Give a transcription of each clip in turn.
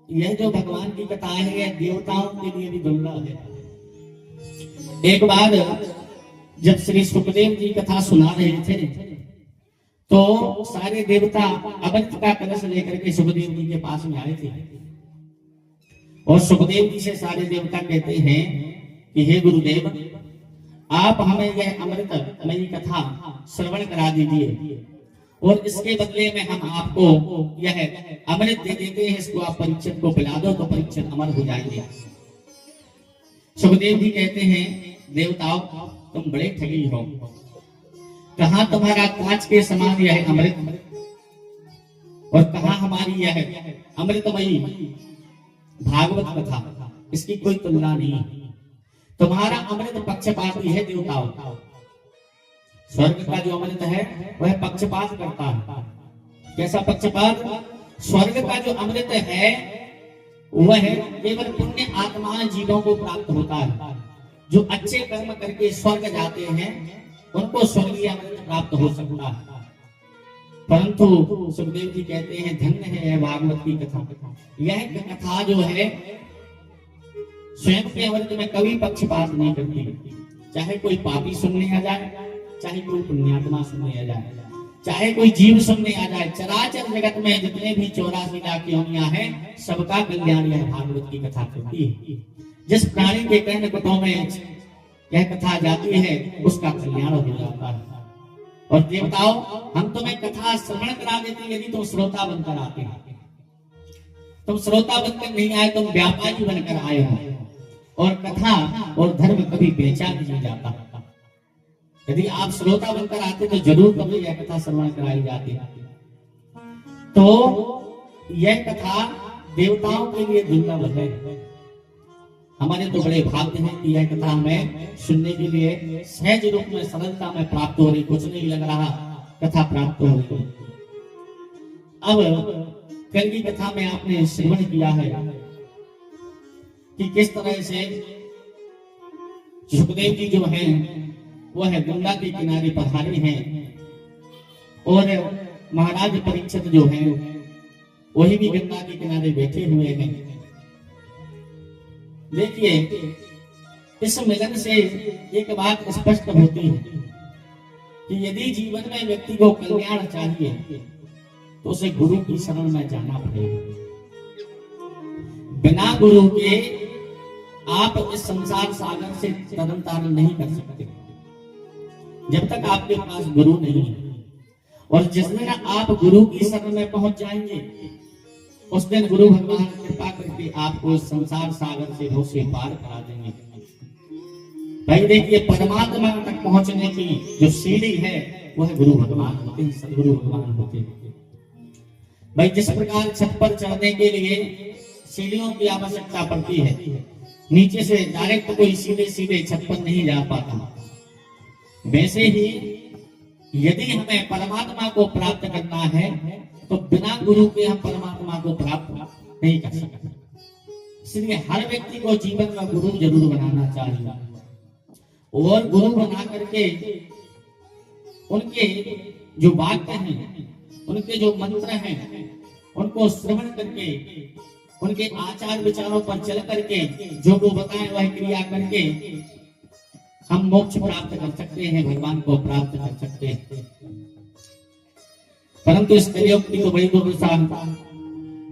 यह जो भगवान की कथा है यह देवताओं के लिए भी दुर्लभ है। एक बार जब श्री सुखदेव जी कथा सुना रहे थे तो सारे देवता अमृत का कलश लेकर के सुखदेव जी के पास में आए थे और सुखदेव जी से सारे देवता कहते हैं कि हे गुरुदेव, आप हमें यह अमृतमयी कथा श्रवण करा दीजिए और इसके बदले में हम आपको यह अमृत दे देते हैं, इसको आप परीक्षित को पिला दो तो परीक्षित अमर हो जाएंगे। सुखदेव जी कहते हैं देवताओं, तुम बड़े ठगी हो, कहां तुम्हारा कांच के समान यह अमृत और कहां हमारी यह अमृतमयी भागवत कथा, इसकी कोई तुलना नहीं। तुम्हारा अमृत पक्षपाती है देवताओं, स्वर्ग का जो अमृत है वह पक्षपात करता है। कैसा पक्षपात? स्वर्ग का जो अमृत है वह केवल पुण्य आत्मा जीवों को प्राप्त होता है। जो अच्छे कर्म करके स्वर्ग जाते हैं उनको स्वर्गीय अमृत प्राप्त हो सकता है। परंतु सुखदेव जी कहते हैं धन्य है यह भागवत की कथा। यह कथा जो है स्वयं के अमृत में कभी पक्षपात नहीं करती। चाहे कोई पापी सुनने आ जाए, चाहे कोई पुण्यात्मा सुनने आ जाए, चाहे कोई जीव सुनने आ जाए, चराचर जगत में जितने भी 84 लाख योनियां हैं सबका कल्याण यह भागवत की कथा करती है। जिस प्राणी के कर्ण कुटों में यह कथा जाती है उसका कल्याण हो जाता है। और देवताओं, हम तुम्हें कथा श्रवण करा देते यदि तुम श्रोता बनकर आते हैं। तुम श्रोता बनकर नहीं आए, तुम व्यापारी बनकर आए हो। और कथा और धर्म कभी बेचा नहीं जाता। यदि आप श्रोता बनकर आते तो जरूर कभी यह कथा श्रवण कराई जाती। तो यह कथा देवताओं के लिए दुर्लभ है। हमारे तो बड़े भाग्य हैं कि यह कथा हमें सुनने के लिए सहज रूप में सरलता में प्राप्त हो रही, कुछ नहीं लग रहा कथा प्राप्त हो रही। अब कल की कथा में आपने श्रवण किया है कि किस तरह से सुखदेव जी जो हैं वह गंगा के किनारे पधारे हैं और महाराज परीक्षित जो हैं वही भी गंगा के किनारे बैठे हुए हैं। देखिए, इस मिलन से एक बात स्पष्ट होती है कि यदि जीवन में व्यक्ति को कल्याण चाहिए तो उसे गुरु की शरण में जाना पड़ेगा। बिना गुरु के आप इस संसार सागर से तरन तारण नहीं कर सकते जब तक आपके पास गुरु नहीं है। और जिस दिन आप गुरु की शरण में पहुंच जाएंगे उस दिन गुरु भगवान कृपा करके आपको संसार सागर से भव से पार करा देंगे। भाई देखिए, परमात्मा तक पहुंचने की जो सीढ़ी है वह गुरु भगवान होते हैं, सदगुरु भगवान होते हैं। भाई जिस प्रकार छत पर चढ़ने के लिए सीढ़ियों की आवश्यकता पड़ती है, नीचे से डायरेक्ट कोई सीधे सीधे छत पर नहीं जा पाता, वैसे ही यदि हमें परमात्मा को प्राप्त करना है तो बिना गुरु के हम परमात्मा को प्राप्त नहीं कर सकते। इसलिए हर व्यक्ति को जीवन में गुरु जरूर बनाना चाहिए और गुरु बना करके उनके जो वाक्य हैं, उनके जो मंत्र हैं, उनको श्रवण करके उनके आचार विचारों पर चल करके जो वो बताएं वह क्रिया करके हम मोक्ष प्राप्त कर सकते हैं, भगवान को प्राप्त कर सकते हैं। परंतु इस कलियुग की तो बड़ी दुर्दशा,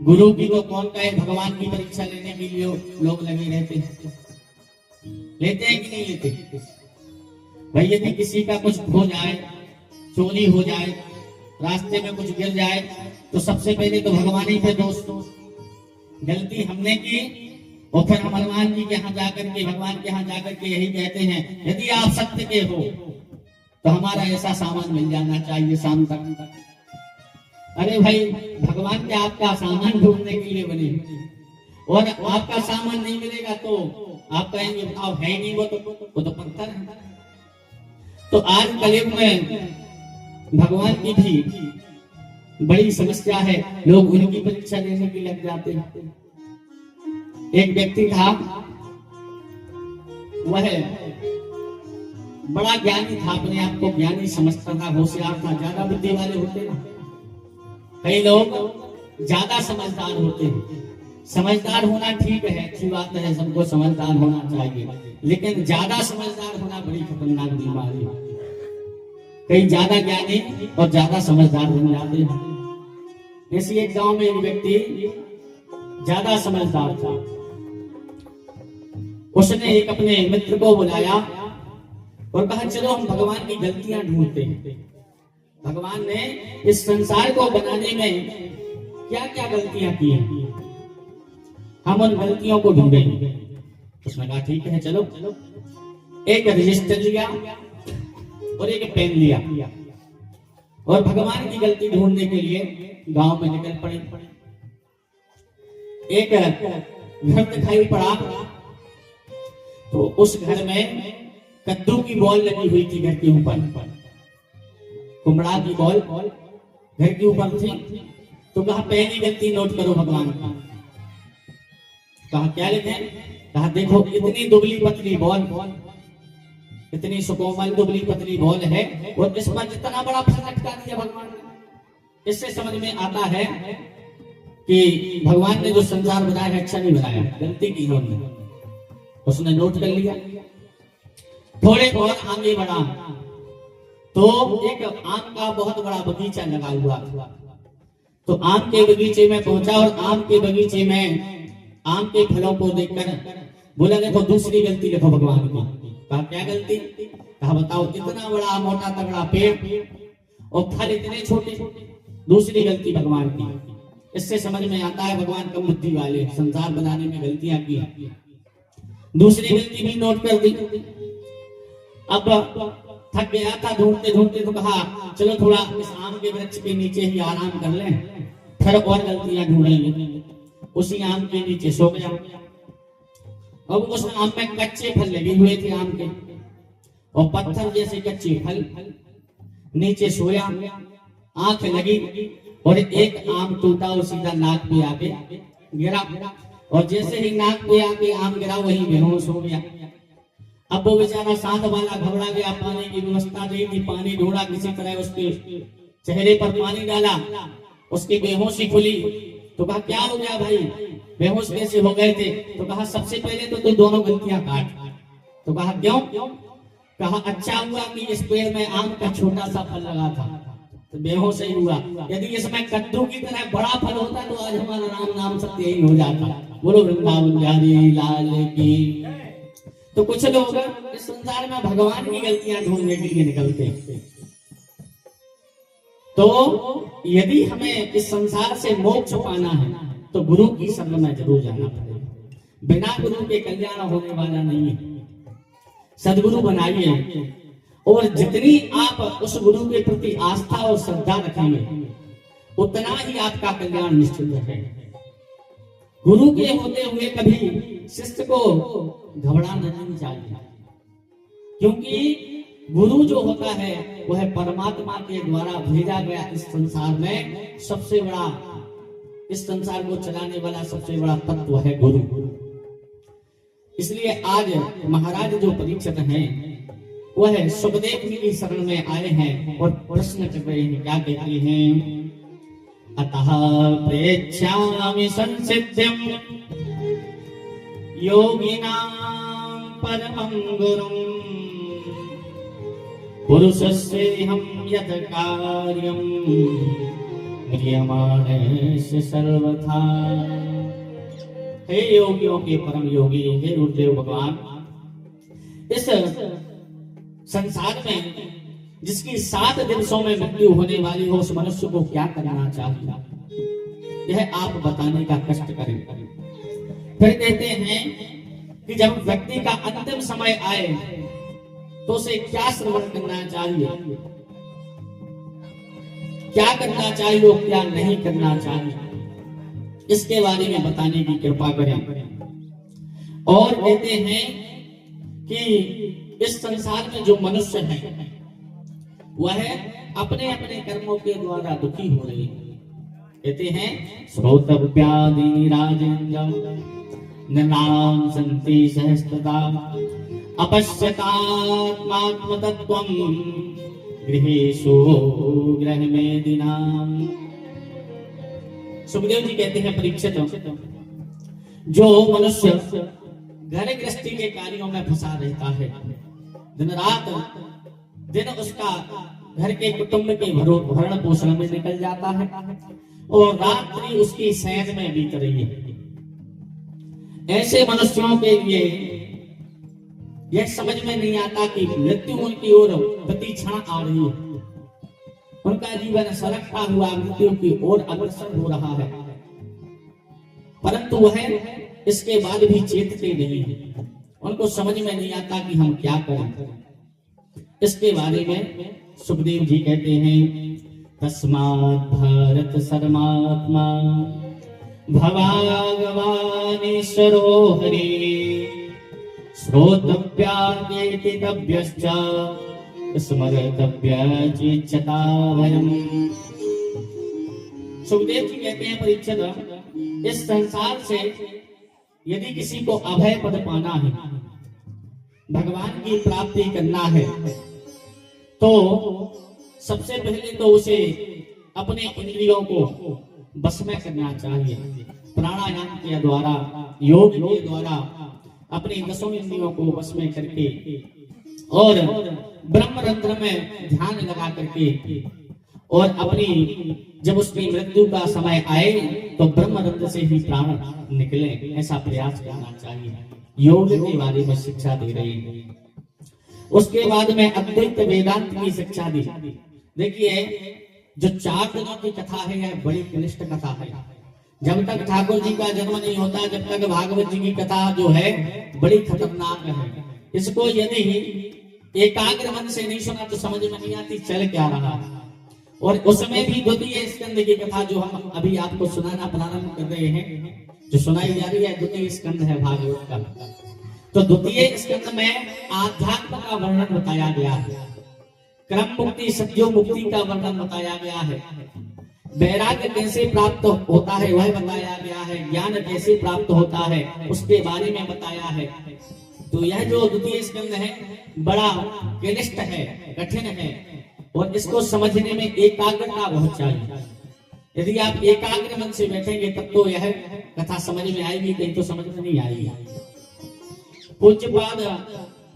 गुरु की तो कौन कहे, भगवान की परीक्षा लेने के लिए लोग लगे रहते हैं। लेते हैं कि नहीं लेते? भाई यदि किसी का कुछ खो जाए, चोरी हो जाए, रास्ते में कुछ गिर जाए तो सबसे पहले तो भगवान ही पे दोष। गलती हमने की और फिर हम हनुमान जी के यहाँ जाकर के, भगवान के यहाँ जाकर के यही कहते हैं यदि आप सत्य के हो तो हमारा ऐसा सामान मिल जाना चाहिए शाम तक। अरे भाई, भगवान के आपका सामान ढूंढने के लिए बने और आपका सामान नहीं मिलेगा तो आप कहेंगे बताओ है नहीं, वो तो पत्थर है। तो आज कलयुग में भगवान की भी बड़ी समस्या है, लोग उनकी परीक्षा लेने के लग जाते हैं। एक व्यक्ति था, वह बड़ा ज्ञानी था, अपने आप को ज्ञानी समझता था, होशियार था, ज्यादा बुद्धि वाले होते ना, कई लोग ज्यादा समझदार होते हैं, समझदार होना ठीक है, अच्छी बात है, सबको समझदार होना चाहिए, लेकिन ज्यादा समझदार होना बड़ी खतरनाक बीमारी है। कई ज्यादा ज्ञानी और ज्यादा समझदार बन जाते हैं। जैसे एक गांव में एक व्यक्ति ज्यादा समझदार था। उसने एक अपने मित्र को बुलाया और कहा चलो हम भगवान की गलतियां ढूंढते हैं। भगवान ने इस संसार को बनाने में क्या क्या गलतियां की हैं, हम उन गलतियों को ढूंढेंगे। उसने कहा ठीक है चलो। एक रजिस्टर लिया और एक पेन लिया और भगवान की गलती ढूंढने के लिए गांव में निकल पड़े। एक घर दिखाई पड़ा तो उस घर में कद्दू की बॉल लगी हुई थी घर के ऊपर, कुमड़ा की बॉल घर के ऊपर थी। तो कहा पहली गलती नोट करो भगवान का। कहा क्या लिखे? कहा देखो इतनी दुबली पतली बॉल, इतनी सुकोमल दुबली पतली बॉल है और इस पर जितना बड़ा फल लटका दिया भगवान ने। इससे समझ में आता है कि भगवान ने जो संसार बनाया है अच्छा नहीं बनाया, गलती की उन्होंने। उसने नोट कर लिया। थोड़े और आगे बढ़ा तो एक आम का बहुत बड़ा बगीचा लगा हुआ था। तो आम के बगीचे में पहुंचा और आम के बगीचे में आम के फलों को देखकर बोला देखो दूसरी गलती लिखो भगवान की। कहा क्या गलती? कहा बताओ इतना बड़ा मोटा तगड़ा पेड़ और फल इतने छोटे। दूसरी गलती भगवान की। इससे समझ में आता है भगवान कम बुद्धि वाले, संसार बनाने में गलतियां की। दूसरी गलती भी नोट कर दी। अब थक गया था ढूंढते ढूंढते तो कहा चलो थोड़ा इस आम के वृक्ष के नीचे ही आराम कर लें, फिर और गलतियां ढूंढेंगे। उसी आम के नीचे सो गया। अब उस आम में कच्चे फल लगे हुए थे आम के और पत्थर जैसे कच्चे फल। नीचे सोया, आंख लगी और एक आम टूटा और सीधा नाक पे आके गिरा और जैसे ही नाक पे आके आम गिरा वही बेहोश हो गया। अब वो बेचारा साथ वाला घबरा गया, पानी की व्यवस्था नहीं थी, पानी ढूंढा किसी तरह, उसके चेहरे पर पानी डाला, उसकी बेहोशी खुली। तो कहा क्या हो गया भाई, बेहोश कैसे हो गए थे? तो कहा सबसे पहले तो तू दोनों गलतियां काट। तो कहा क्यों? कहा अच्छा हुआ कि इस पेड़ में आम का छोटा सा फल लगा था तो बेहोश ही हुआ। यदि इसमें कद्दू की तरह बड़ा फल होता तो आज हमारा राम नाम सत्य ही हो जाता। बोलो वृंदावन बिहारी लाल की। तो कुछ लोग इस संसार में भगवान की गलतियां ढूंढने के लिए निकलते हैं। तो यदि हमें इस संसार से मोक्ष पाना है तो गुरु की शरण में जरूर जाना पड़ेगा। बिना गुरु के कल्याण होने वाला नहीं है। सदगुरु बनाइए और जितनी आप उस गुरु के प्रति आस्था और श्रद्धा रखेंगे उतना ही आपका कल्याण निश्चित है। गुरु के होते हुए कभी शिष्य को घबराना नहीं चाहिए, क्योंकि गुरु जो होता है वह परमात्मा के द्वारा भेजा गया इस संसार में सबसे बड़ा, इस संसार को चलाने वाला सबसे बड़ा तत्व है गुरु। इसलिए आज महाराज जो परीक्षित हैं वह सुखदेव जी की शरण में आए हैं और प्रश्न कर रहे हैं। क्या कहते हैं? अतः प्रेक्षामि संसिद्धिं योगिनां परमं गुरुं पुरुषस्येहं यत् कार्यं क्रियमाणस्य सर्वथा। हे योगियों के परम योगी, हे गुरुदेव भगवान, इस संसार में जिसकी 7 दिवसों में मृत्यु होने वाली हो उस मनुष्य को क्या करना चाहिए, यह आप बताने का कष्ट करें। फिर कहते हैं कि जब व्यक्ति का अंतिम समय आए तो उसे क्या श्रवण करना चाहिए, क्या करना चाहिए और क्या नहीं करना चाहिए, इसके बारे में बताने की कृपा करें। और कहते हैं कि इस संसार में जो मनुष्य है वह अपने अपने कर्मों के द्वारा दुखी हो रहे हैं। कहते हैं श्रोतव्यादि राजेन्द्रं ननां सन्ति सहस्त्रदा अपश्यतात्मात्मतत्त्वं गृहेषु गृहमेदिनां। सुखदेव जी कहते हैं परीक्षित जो मनुष्य घर गृहस्थी के कार्यों में फंसा रहता है, दिन रात दिन उसका घर के कुटुंब के भरण पोषण में निकल जाता है और रात्रि उसकी शयन में बीत रही है। ऐसे मनुष्यों के लिए यह समझ में नहीं आता कि मृत्यु उनकी ओर प्रति क्षण आ रही है। उनका जीवन सरकता हुआ मृत्यु की ओर अग्रसर हो रहा है, परंतु वह इसके बाद भी चेतते नहीं है। उनको समझ में नहीं आता कि हम क्या करें। इसके बारे में सुखदेव जी कहते हैं, तस्मात् भारत सर्मात्मा भवागवानीश्वरो हरि श्रोतव्यागेति तव्यश्च स्मर्तव्यचिच्यता वयम्। सुखदेव जी कहते हैं, परीक्षित, इस संसार से यदि किसी को अभय पद पाना है, भगवान की प्राप्ति करना है, तो सबसे पहले तो उसे अपने इंद्रियों को बस में करना चाहिए। प्राणायाम के द्वारा, योग के द्वारा अपने 10 इंद्रियों को बस में करके और ब्रह्मरंध्र में ध्यान लगा करके और अपनी जब उसकी मृत्यु का समय आए तो ब्रह्मरंध्र से ही प्राण निकले, ऐसा प्रयास करना चाहिए। योग के बारे में शिक्षा दे रही है। उसके बाद में अद्वैत वेदांत की शिक्षा दी। देखिए, जो 4 दिनों की कथा है, यह बड़ी क्लिष्ट कथा है। जब तक ठाकुर जी का जन्म नहीं होता, जब तक भागवत जी की कथा जो है बड़ी खतरनाक है। इसको यदि एकाग्र मन से नहीं सुना तो समझ में नहीं आती चल क्या रहा है। और उसमें भी द्वितीय स्कंद की कथा जो हम अभी आपको सुनाना प्रारंभ कर रहे हैं, जो सुनाई जा रही है, द्वितीय स्कंद है भागवत का। तो द्वितीय स्कंद में आध्यात्म का वर्णन बताया गया है, क्रम मुक्ति सत्यो मुक्ति का वर्णन बताया गया है, वैराग्य कैसे प्राप्त होता है वह बताया गया है, ज्ञान कैसे प्राप्त होता है उसके बारे में बताया है। तो यह जो द्वितीय स्कंद है बड़ा क्लिष्ट है, कठिन है और इसको समझने में एकाग्रता बहुत चाहिए। यदि आप एकाग्र मन से बैठेंगे तब तो यह कथा समझ में आएगी, कहीं तो समझ में नहीं आएगी। पूज्यपाद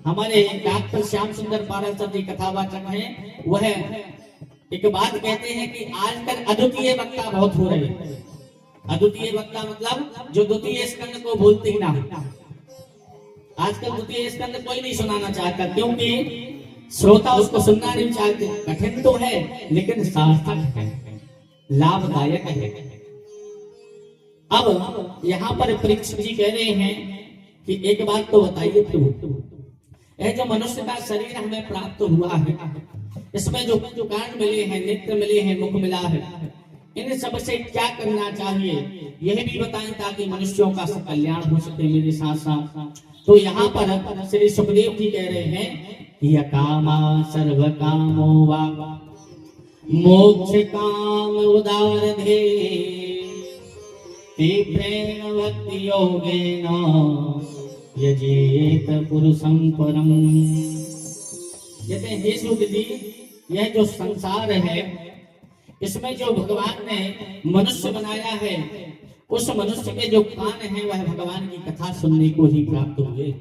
हमारे डॉक्टर श्याम सुंदर पारसर जी कथावाचक हैं, वह एक बात कहते हैं कि आजकल अद्वितीय वक्ता बहुत हो रहे हैं। अद्वितीय वक्ता मतलब जो द्वितीय स्कंद को बोलते ही ना। आजकल द्वितीय स्कंद कोई नहीं सुनाना चाहता, क्योंकि श्रोता उसको सुनना नहीं चाहते। कठिन तो है लेकिन सार्थक है, लाभदायक है। अब यहाँ पर परीक्षित जी कह रहे हैं कि एक बात तो बताइए प्रभु, यह जो मनुष्य का शरीर हमें प्राप्त हुआ है, इसमें जो कान मिले हैं, नेत्र मिले हैं, मुख मिला है, इन सब से क्या करना चाहिए यह भी बताएं ताकि मनुष्यों का कल्याण हो सके मेरे साथ साथ। तो यहाँ पर श्री सुखदेव जी कह रहे हैं, यकामा सर्व कामो वा मोक्ष काम उदारधे तीव्रेण भक्ति योगेन यजेत पुरुषं परम। कहते हैं, हे सुख जी, यह जो संसार है इसमें जो भगवान ने मनुष्य बनाया है, उस मनुष्य के जो कान हैं वह भगवान की कथा सुनने को ही प्राप्त हुए,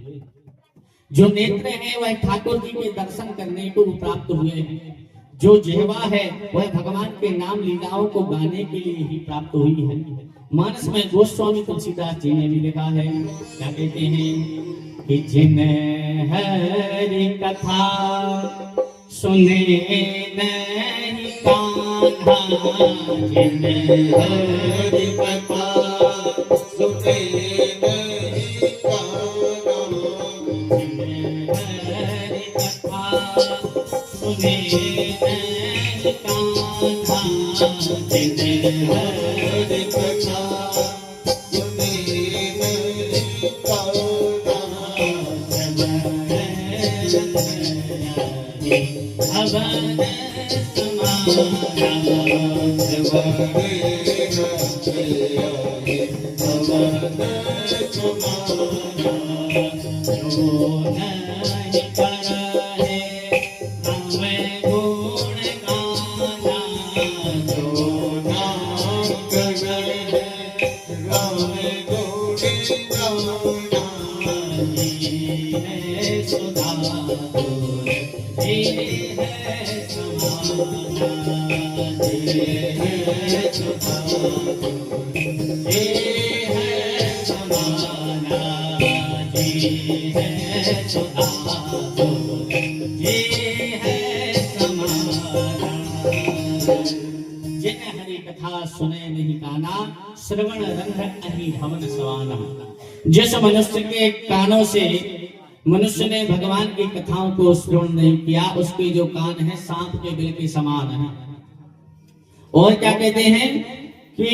जो नेत्र हैं वह ठाकुर जी के दर्शन करने को प्राप्त हुए, जो जिह्वा है वह भगवान के नाम लीलाओं को गाने के लिए ही प्राप्त हुई है। मानस में गोस्वामी तुलसीदास जी ने भी लिखा है, क्या कहते हैं कि जिन हरि कथा सुने नहीं कान्हा, जिन हरि कथा सुने नहीं कान्हा, जिन हरि कथा सुने नहीं कान्हा, जिन हरि कथा सुने नहीं कान्हा, भवन हरि कथा सुने नहीं काना, श्रवण रंग अहि भवन सवाना। जिस मनुष्य के कानों से मनुष्य ने भगवान की कथाओं को श्रवण नहीं किया, उसके जो कान है सांप के बिल के समान है। और क्या कहते हैं कि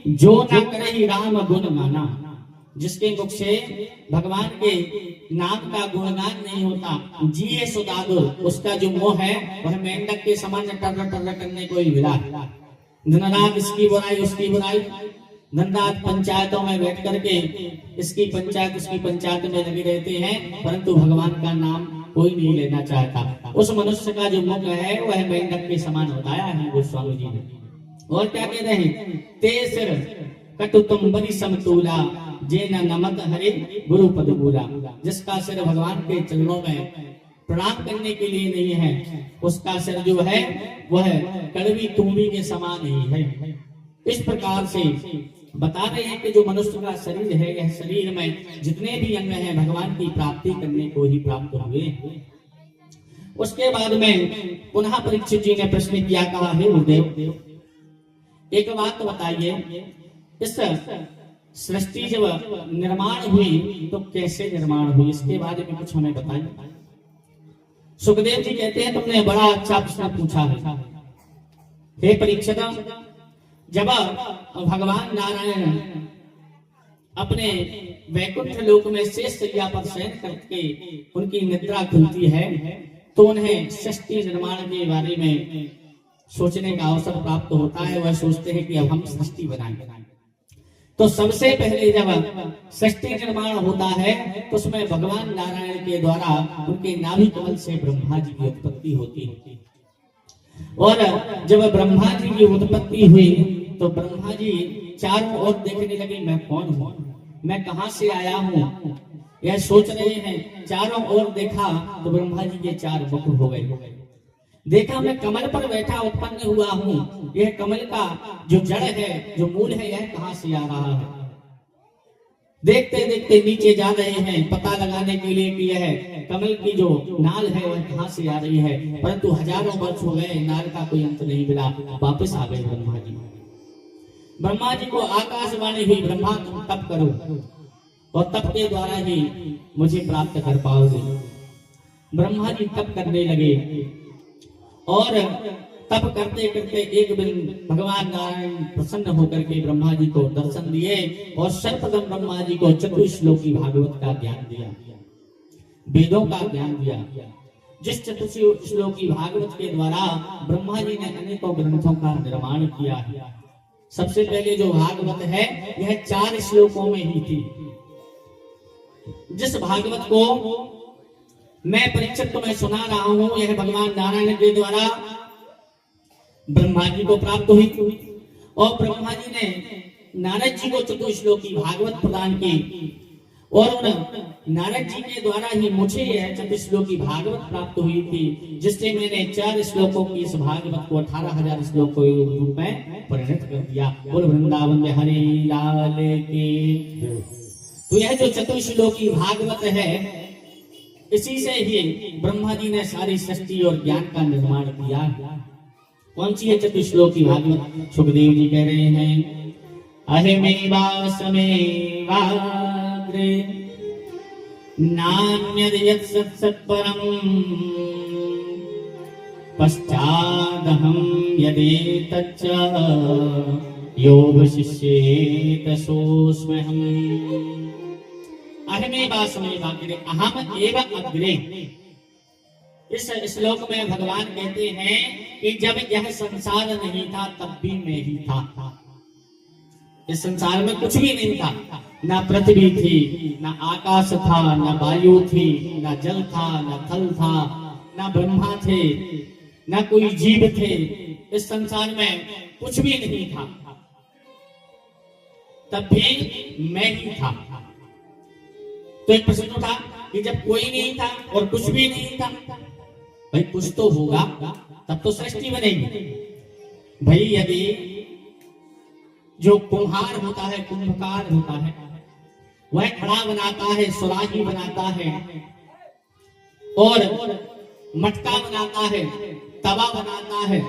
जो न करे राम गुण गाना, जिसके मुख से भगवान के नाम का गुणगान नहीं होता, जिए सुदादुर, उसका जो मुंह है वह मेंढक के समान टर्र टर्र करने को ही मिला। दिन रात इसकी बुराई उसकी बुराई, दिन रात पंचायतों में बैठ करके इसकी पंचायत उसकी पंचायत में लगे रहते हैं, परंतु भगवान का नाम कोई नहीं लेना चाहता। उस मनुष्य का जो मुख है वह मेंढक के समान बताया है गोस्वामी जी ने। और क्या कहते हैं, ते सिर कटु तुम बड़ी समतूला, जे न नमक हरे गुरु पद बोला। जिसका सिर भगवान के चरणों में प्रणाम करने के लिए नहीं है, उसका सिर जो है वह कड़वी तुम्बी के समान ही है। इस प्रकार से बता रहे हैं कि जो मनुष्य का शरीर है, यह शरीर में जितने भी अंग हैं भगवान की प्राप्ति करने को ही प्राप्त हुए। उसके बाद में पुनः परीक्षित जी ने प्रश्न किया, कहा हे गुरुदेव एक बात बताइए, इस सृष्टि जब निर्माण हुई तो कैसे निर्माण हुई, इसके बारे में कुछ हमें बताइए। सुखदेव जी कहते हैं तुमने बड़ा अच्छा प्रश्न पूछा है हे परीक्षित। जब भगवान नारायण अपने वैकुंठ लोक में शेष शैया पर शयन करके उनकी निद्रा खुलती है, तो उन्हें सृष्टि निर्माण के बारे में सोचने का अवसर प्राप्त होता है। वह सोचते हैं कि अब हम सृष्टि बनाएंगे। तो सबसे पहले जब सृष्टि निर्माण होता है तो उसमें भगवान नारायण के द्वारा उनके नाभि कमल से ब्रह्मा जी की उत्पत्ति होती है। और जब ब्रह्मा जी की उत्पत्ति हुई तो ब्रह्मा जी चारों ओर देखने लगे, मैं कौन हूँ, मैं कहां से आया हूँ, यह सोच रहे हैं। चारों ओर देखा तो ब्रह्मा जी के चार मुख हो गए। देखा मैं कमल पर बैठा उत्पन्न हुआ हूँ, यह कमल का जो जड़ है जो मूल है यह कहां से आ रहा है। देखते देखते नीचे जा रहे हैं पता लगाने के लिए कि यह कमल की जो नाल है वह कहां से आ रही है, परंतु हजारों वर्ष हो गए, नाल का कोई अंत नहीं मिला। वापस आ गए ब्रह्मा जी। ब्रह्मा जी को आकाशवाणी हुई, ब्रह्मा तुम तप करो और तप के द्वारा ही मुझे प्राप्त कर पाओगे। ब्रह्मा जी तप करने लगे और तप करते करते एक दिन भगवान नारायण प्रसन्न होकर के ब्रह्मा जी को दर्शन दिए और सर्वप्रथम ब्रह्मा जी को चतुश्लोकी भागवत का ज्ञान दिया, वेदों का ज्ञान दिया। जिस चतुश्लोकी भागवत के द्वारा ब्रह्मा जी ने अनेकों ग्रंथों का निर्माण किया। सबसे पहले जो भागवत है यह 4 श्लोकों में ही थी। जिस भागवत को मैं परीक्षित को मैं सुना रहा हूं, यह भगवान नारायण के द्वारा ब्रह्मा जी को प्राप्त हुई और ब्रह्मा जी ने नारद जी को चतुश्लोकी भागवत प्रदान की और उन नारद जी के द्वारा ही मुझे यह चतुश्लोकी भागवत प्राप्त हुई थी, जिससे मैंने 4 श्लोकों की इस भागवत को 18,000 श्लोकों के रूप में परिणत कर दिया। बोल वृंदावन में हरि लाल की। तो यह जो चतुश्लोकी भागवत है, इसी से ही ब्रह्मा जी ने सारी सृष्टि और ज्ञान का निर्माण किया। कौन सी है चतुश्लोकी भागवत? सुखदेव जी कह रहे हैं, अहमेवासमेवाग्रे नान्यद यत् सत्सत्परम् पश्चादहं यदेतच्च योगशिष्येत सोऽस्म्यहम्। अहमेवासमेवाग्रे, अहम एव अग्रे। इस श्लोक में भगवान कहते हैं कि जब यह संसार नहीं था तब भी मैं ही था। इस संसार में कुछ भी नहीं था, ना पृथ्वी थी, ना आकाश था, ना वायु थी, ना जल था, ना थल था, ना ब्रह्मा थे, ना कोई जीव थे। इस संसार में कुछ भी नहीं था। तब भी मैं ही था। तो एक प्रश्न उठा कि जब कोई नहीं था और कुछ भी नहीं था, भाई कुछ तो होगा तब तो सृष्टि बनेगी। भाई यदि जो कुम्हार होता है, कुंभकार होता है, वह घड़ा बनाता है, सुराही बनाता है और मटका बनाता है, तवा बनाता है,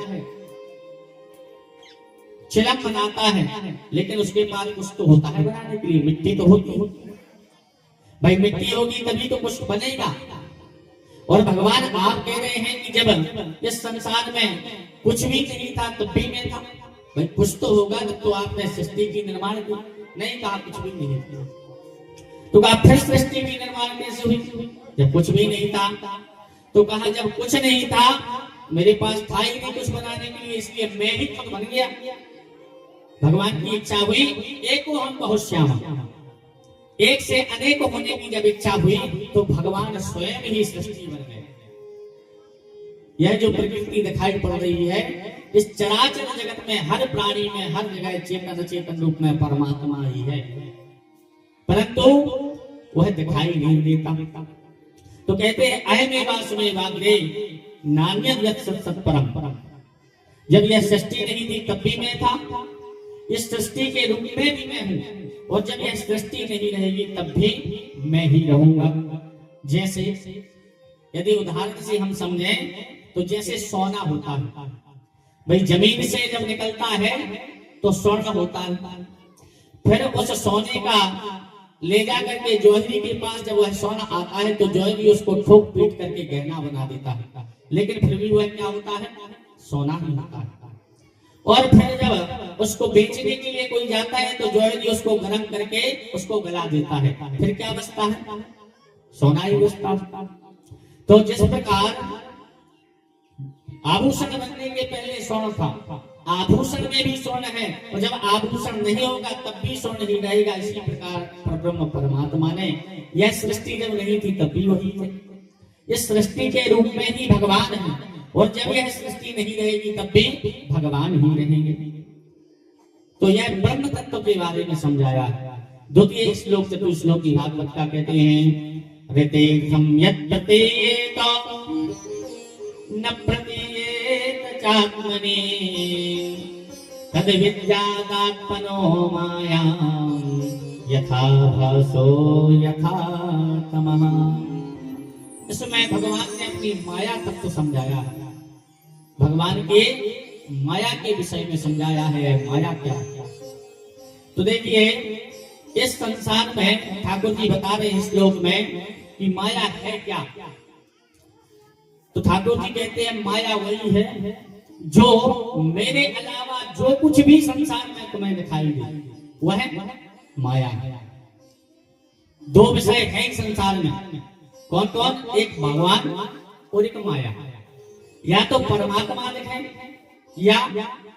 चिलम बनाता है, लेकिन उसके पास कुछ तो होता है बनाने के लिए, मिट्टी तो होती है। भाई मिट्टी होगी तभी तो कुछ बनेगा। और भगवान आप कह रहे हैं कि जब इस संसार में कुछ भी नहीं था तब भी मैं था। भाई कुछ तो होगा जब तो आपने सृष्टि की निर्माण की। नहीं कहा कुछ भी नहीं था, तो कहा फिर सृष्टि की निर्माण कैसे हुई? जब कुछ भी नहीं था। तो कहा जब कुछ नहीं था मेरे पास था ही नहीं कुछ बनाने के लिए, इसलिए मैं ही खुद बन गया। भगवान की इच्छा हुई एको हम बहुत श्याम, एक से अनेक होने की जब इच्छा हुई तो भगवान स्वयं ही सृष्टि बन गए। यह जो प्रकृति दिखाई पड़ रही है, इस चराचर जगत में हर प्राणी में हर जगह चेतन चेतन रूप में परमात्मा ही है, परंतु वह दिखाई नहीं देता। तो कहते हैं अहमेवास्मैवाग्रे नान्यद् यत् सत् सत्परम्। जब यह सृष्टि नहीं थी तब भी मैं था, इस सृष्टि के रूप में भी मैं हूं, और जब यह सृष्टि नहीं रहेगी तब भी मैं ही रहूंगा। जैसे यदि उदाहरण से हम समझें तो जैसे सोना होता है, भाई जमीन से जब निकलता है तो स्वर्ण होता है, फिर उस सोने का ले जा करके जौहरी के पास जब वह सोना आता है तो जौहरी उसको ठोक पीट करके गहना बना देता है, लेकिन फिर भी वह क्या होता है? सोना ही होता है। और फिर जब उसको बेचने के लिए कोई जाता है तो जौहरी उसको गर्म करके उसको गला देता है, फिर क्या बचता है? सोना ही बचता है। तो जिस प्रकार आभूषण बनने के पहले स्वर्ण था, आभूषण में भी स्वर्ण है, और जब आभूषण नहीं होगा तब भी स्वर्ण ही रहेगा। इसी प्रकार परब्रह्म परमात्मा ने यह सृष्टि जब नहीं थी तब भी वही थे, इस सृष्टि के रूप में ही भगवान है, और जब यह सृष्टि नहीं रहेगी तब भी भगवान ही रहेंगे। तो यह ब्रह्म तत्व के बारे में समझाया है। द्वितीय श्लोक चतुश्लोकी भागवत का कहते हैं ऋतेऽर्थं यत् प्रतीयेत न प्रतीयेत चात्मनि तद् विद्यादात्मनो मायां यथा भासो यथा तमः। इसमें भगवान ने अपनी माया तत्व समझाया है, भगवान के माया के विषय में समझाया है। माया क्या है? तो देखिए इस संसार में ठाकुर जी बता रहे हैं श्लोक में कि माया है क्या। तो ठाकुर जी कहते हैं माया वही है जो मेरे अलावा जो कुछ भी संसार में तुम्हें दिखाई दे वह माया है। दो विषय हैं संसार में, कौन कौन? एक भगवान और एक माया। या तो परमात्मा दिखे या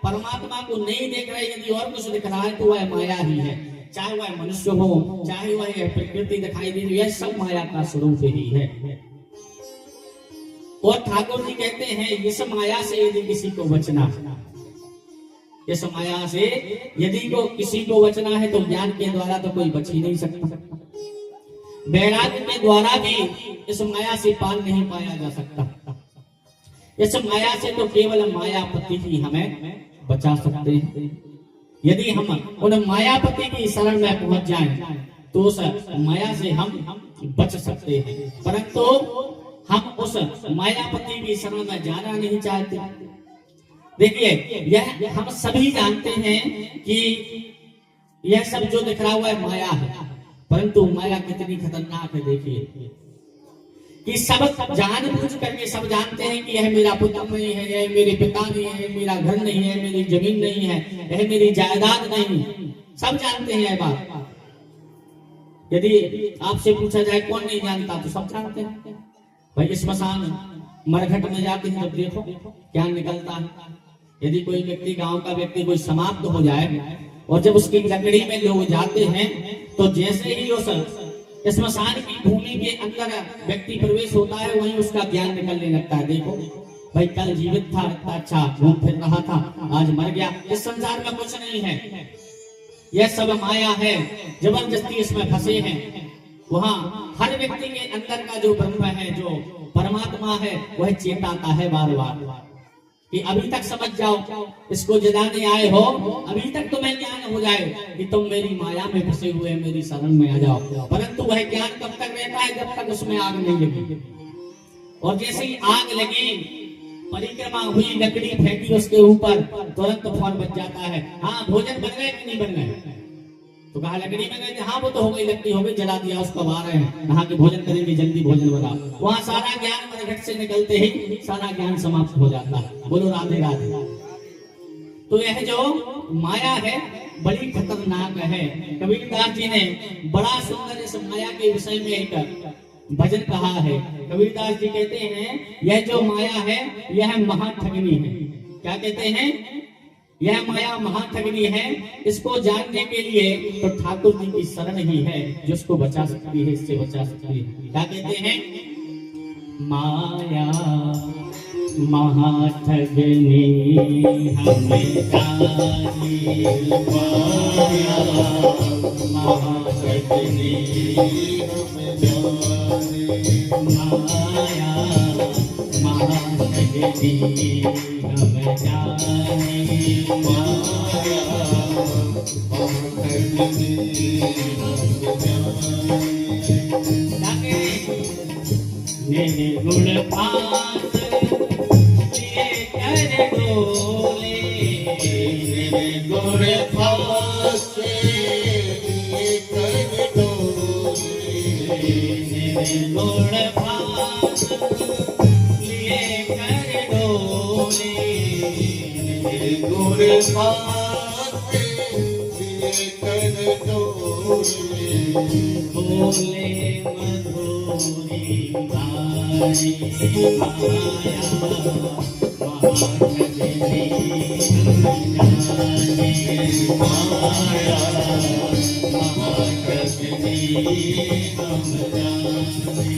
परमात्मा को नहीं देख रहे, यदि और कुछ दिख रहा है तो वह माया ही है। चाहे वह मनुष्य हो, चाहे वह प्रकृति दिखाई दे रही है, सब माया का स्वरूप ही है। और ठाकुर जी कहते हैं इस माया से यदि किसी को बचना, इस माया से यदि को किसी को बचना है तो ज्ञान के द्वारा तो कोई बच ही नहीं सकता, वैराग्य के द्वारा भी इस माया से पार नहीं पाया जा सकता। इस माया से तो केवल मायापति ही हमें बचा सकते हैं। यदि हम उन मायापति की शरण में पहुंच जाएं तो उस माया से हम बच सकते हैं, परंतु हम उस मायापति की शरण में जाना नहीं चाहते। देखिए यह हम सभी जानते हैं कि यह सब जो दिख रहा हुआ है माया है, परंतु माया कितनी खतरनाक है। देखिए कि सब जानबूझ करके सब जानते हैं कि यह मेरा पुत्र नहीं है, यह मेरे पिता नहीं है, मेरा घर नहीं है, मेरी जमीन नहीं है, यह मेरी जायदाद नहीं है, सब जानते हैं यह बात। यदि आपसे पूछा जाए कौन नहीं जानता तो सब जानते हैं। भाई स्मशान मरघट में जाते हैं जब देखो क्या निकलता है। यदि कोई व्यक्ति गांव का व्यक्ति कोई समाप्त हो जाए और जब उसकी लकड़ी में लोग जाते हैं तो जैसे ही उस स्मशान की भूमि के अंदर व्यक्ति प्रवेश होता है वहीं उसका ज्ञान निकलने लगता है। देखो भाई कल जीवित था, अच्छा घूम फिर रहा था, आज मर गया। इस संसार में कुछ नहीं है, यह सब माया है, जबरदस्ती इसमें फंसे हैं। वहां हर व्यक्ति के अंदर का जो ब्रह्म है, जो परमात्मा है, वह चेताता है बार बार कि अभी तक समझ जाओ, इसको जलाने आए हो, अभी तक तुम्हें ज्ञान हो जाए कि तुम मेरी माया में फंसे हुए मेरी शरण में आ जाओ। परंतु वह ज्ञान कब तक रहता है? जब तक उसमें आग नहीं लगी। और जैसे ही आग लगी, परिक्रमा हुई, लकड़ी फेंकी उसके ऊपर, तुरंत फौरन बच जाता है। हाँ, भोजन बन गए कि नहीं बन गए? तो कहा लकड़ी में गए, हाँ वो तो हो गई, लकड़ी हो गई, जला दिया उसको, आ रहे हैं कहा कि भोजन करेंगे, जल्दी भोजन बना। वहां सारा ज्ञान मरघट से निकलते ही सारा ज्ञान समाप्त हो जाता है। बोलो राधे राधे। तो यह जो माया है बड़ी खतरनाक है। कबीरदास जी ने बड़ा सुंदर इस माया के विषय में एक भजन कहा है। कबीरदास जी कहते हैं, यह जो माया है यह महाठगनी है। क्या कहते हैं? यह माया महाठगनी है। इसको जानने के लिए तो ठाकुर जी की शरण ही है जो उसको बचा सकती है, इससे बचा सकती है। क्या कहते हैं? माया महाठगनी हमें जानी, माया महाठगनी हमें जानी, माया महाठगनी हमें जानी, माया महाठगनी हमें जानी। गुण पास लेकर डोले, गुण पास लेकर डोले, गुण पास लेकर डोले, गुण पास लेकर डोले, बोले मधुरी बारी, माया महाठगनी जानी, माया महाठगनी हम जानी।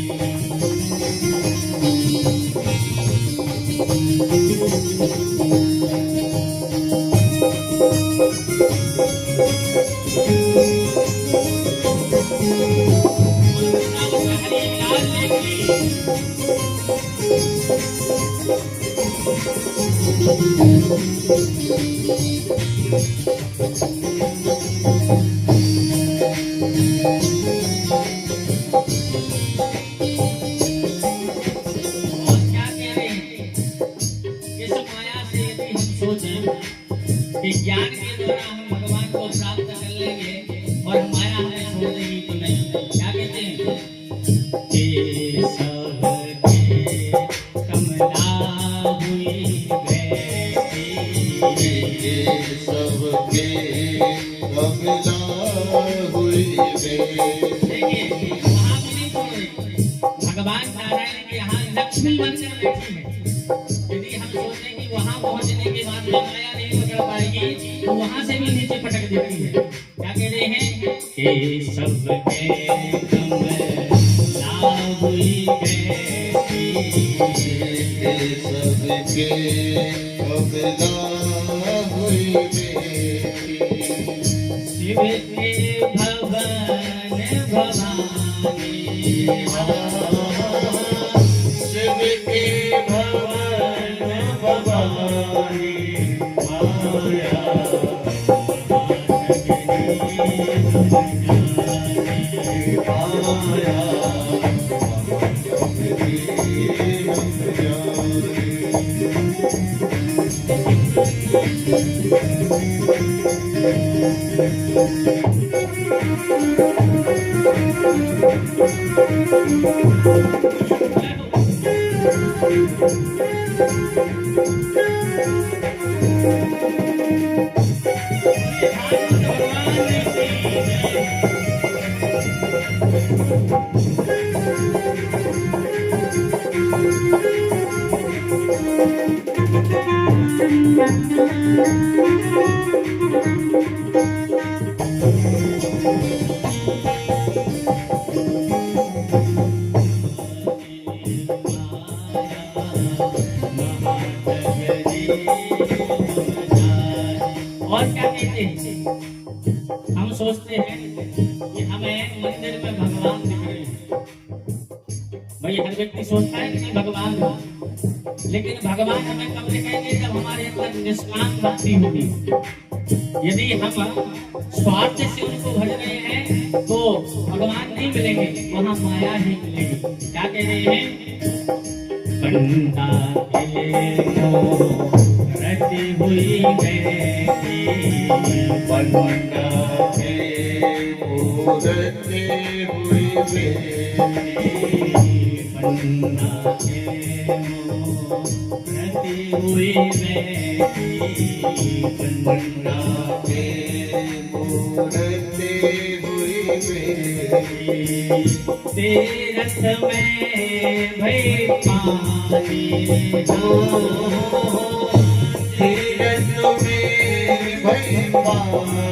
ज्ञान के द्वारा हम भगवान को प्राप्त कर लेंगे और माया हमें छोड़ देगी तो नहीं। क्या कहते हैं? के सबके कमला हुई बैठी, सबके कमला हुई बैठी। देखिए वहां भी नहीं छोड़ रही, भगवान नारायण के यहाँ लक्ष्मी बनकर बैठी है। यदि हम सोचें कि वहां पहुंचने के बाद माया नहीं पकड़ पाएगी तो वहां से भी नीचे पटक देती है। क्या कहते हैं? के सबके कमला हुई बैठी, सबके कमला हुई बैठी, शिव के भवन भवानी, शिव के भवन भवानी, माया और क्या कहते हैं? सोचते हैं कि हमें मंदिर में भगवान दिख रहे हैं। भाई हर व्यक्ति सोचता है कि भगवान हो, लेकिन भगवान हमें कब दिखेंगे? जब हमारे अंदर निष्काम भक्ति होगी। यदि हम स्वार्थ से उनको भज रहे हैं तो भगवान नहीं मिलेंगे, वहां माया ही मिलेगी। क्या कह रहे हैं? बंदा रची हुई बैठी, बंदा रची हुई बैठी, बंदा रची हुई बैठी, बंदा रची हुई बैठी, तीरथ में भई पानी तीरथ में भई पानी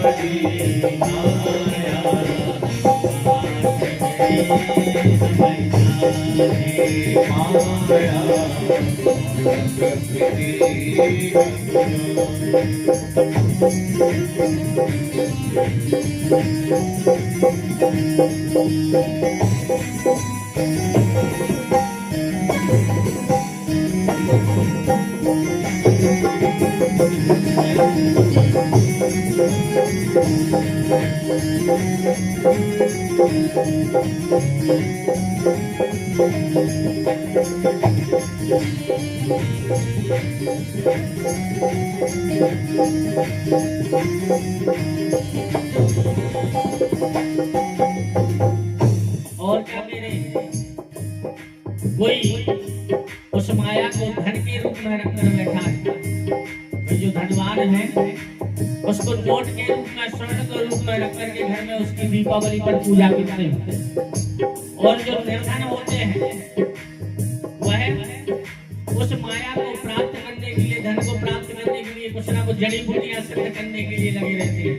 और क्या कह रहे हैं? कोई उस माया को धन के रूप में रखकर बैठा है। जो धनवान है उसको नोट के रूप में, स्वर्ण के रूप में रख करके घर में उसकी दीपावली पर पूजा करते हैं। और जो निर्धन होते हैं वह उस माया को प्राप्त करने के लिए, धन को प्राप्त करने के लिए कुछ ना कुछ जड़ी बूटियां सिद्ध करने के लिए लगे रहते हैं।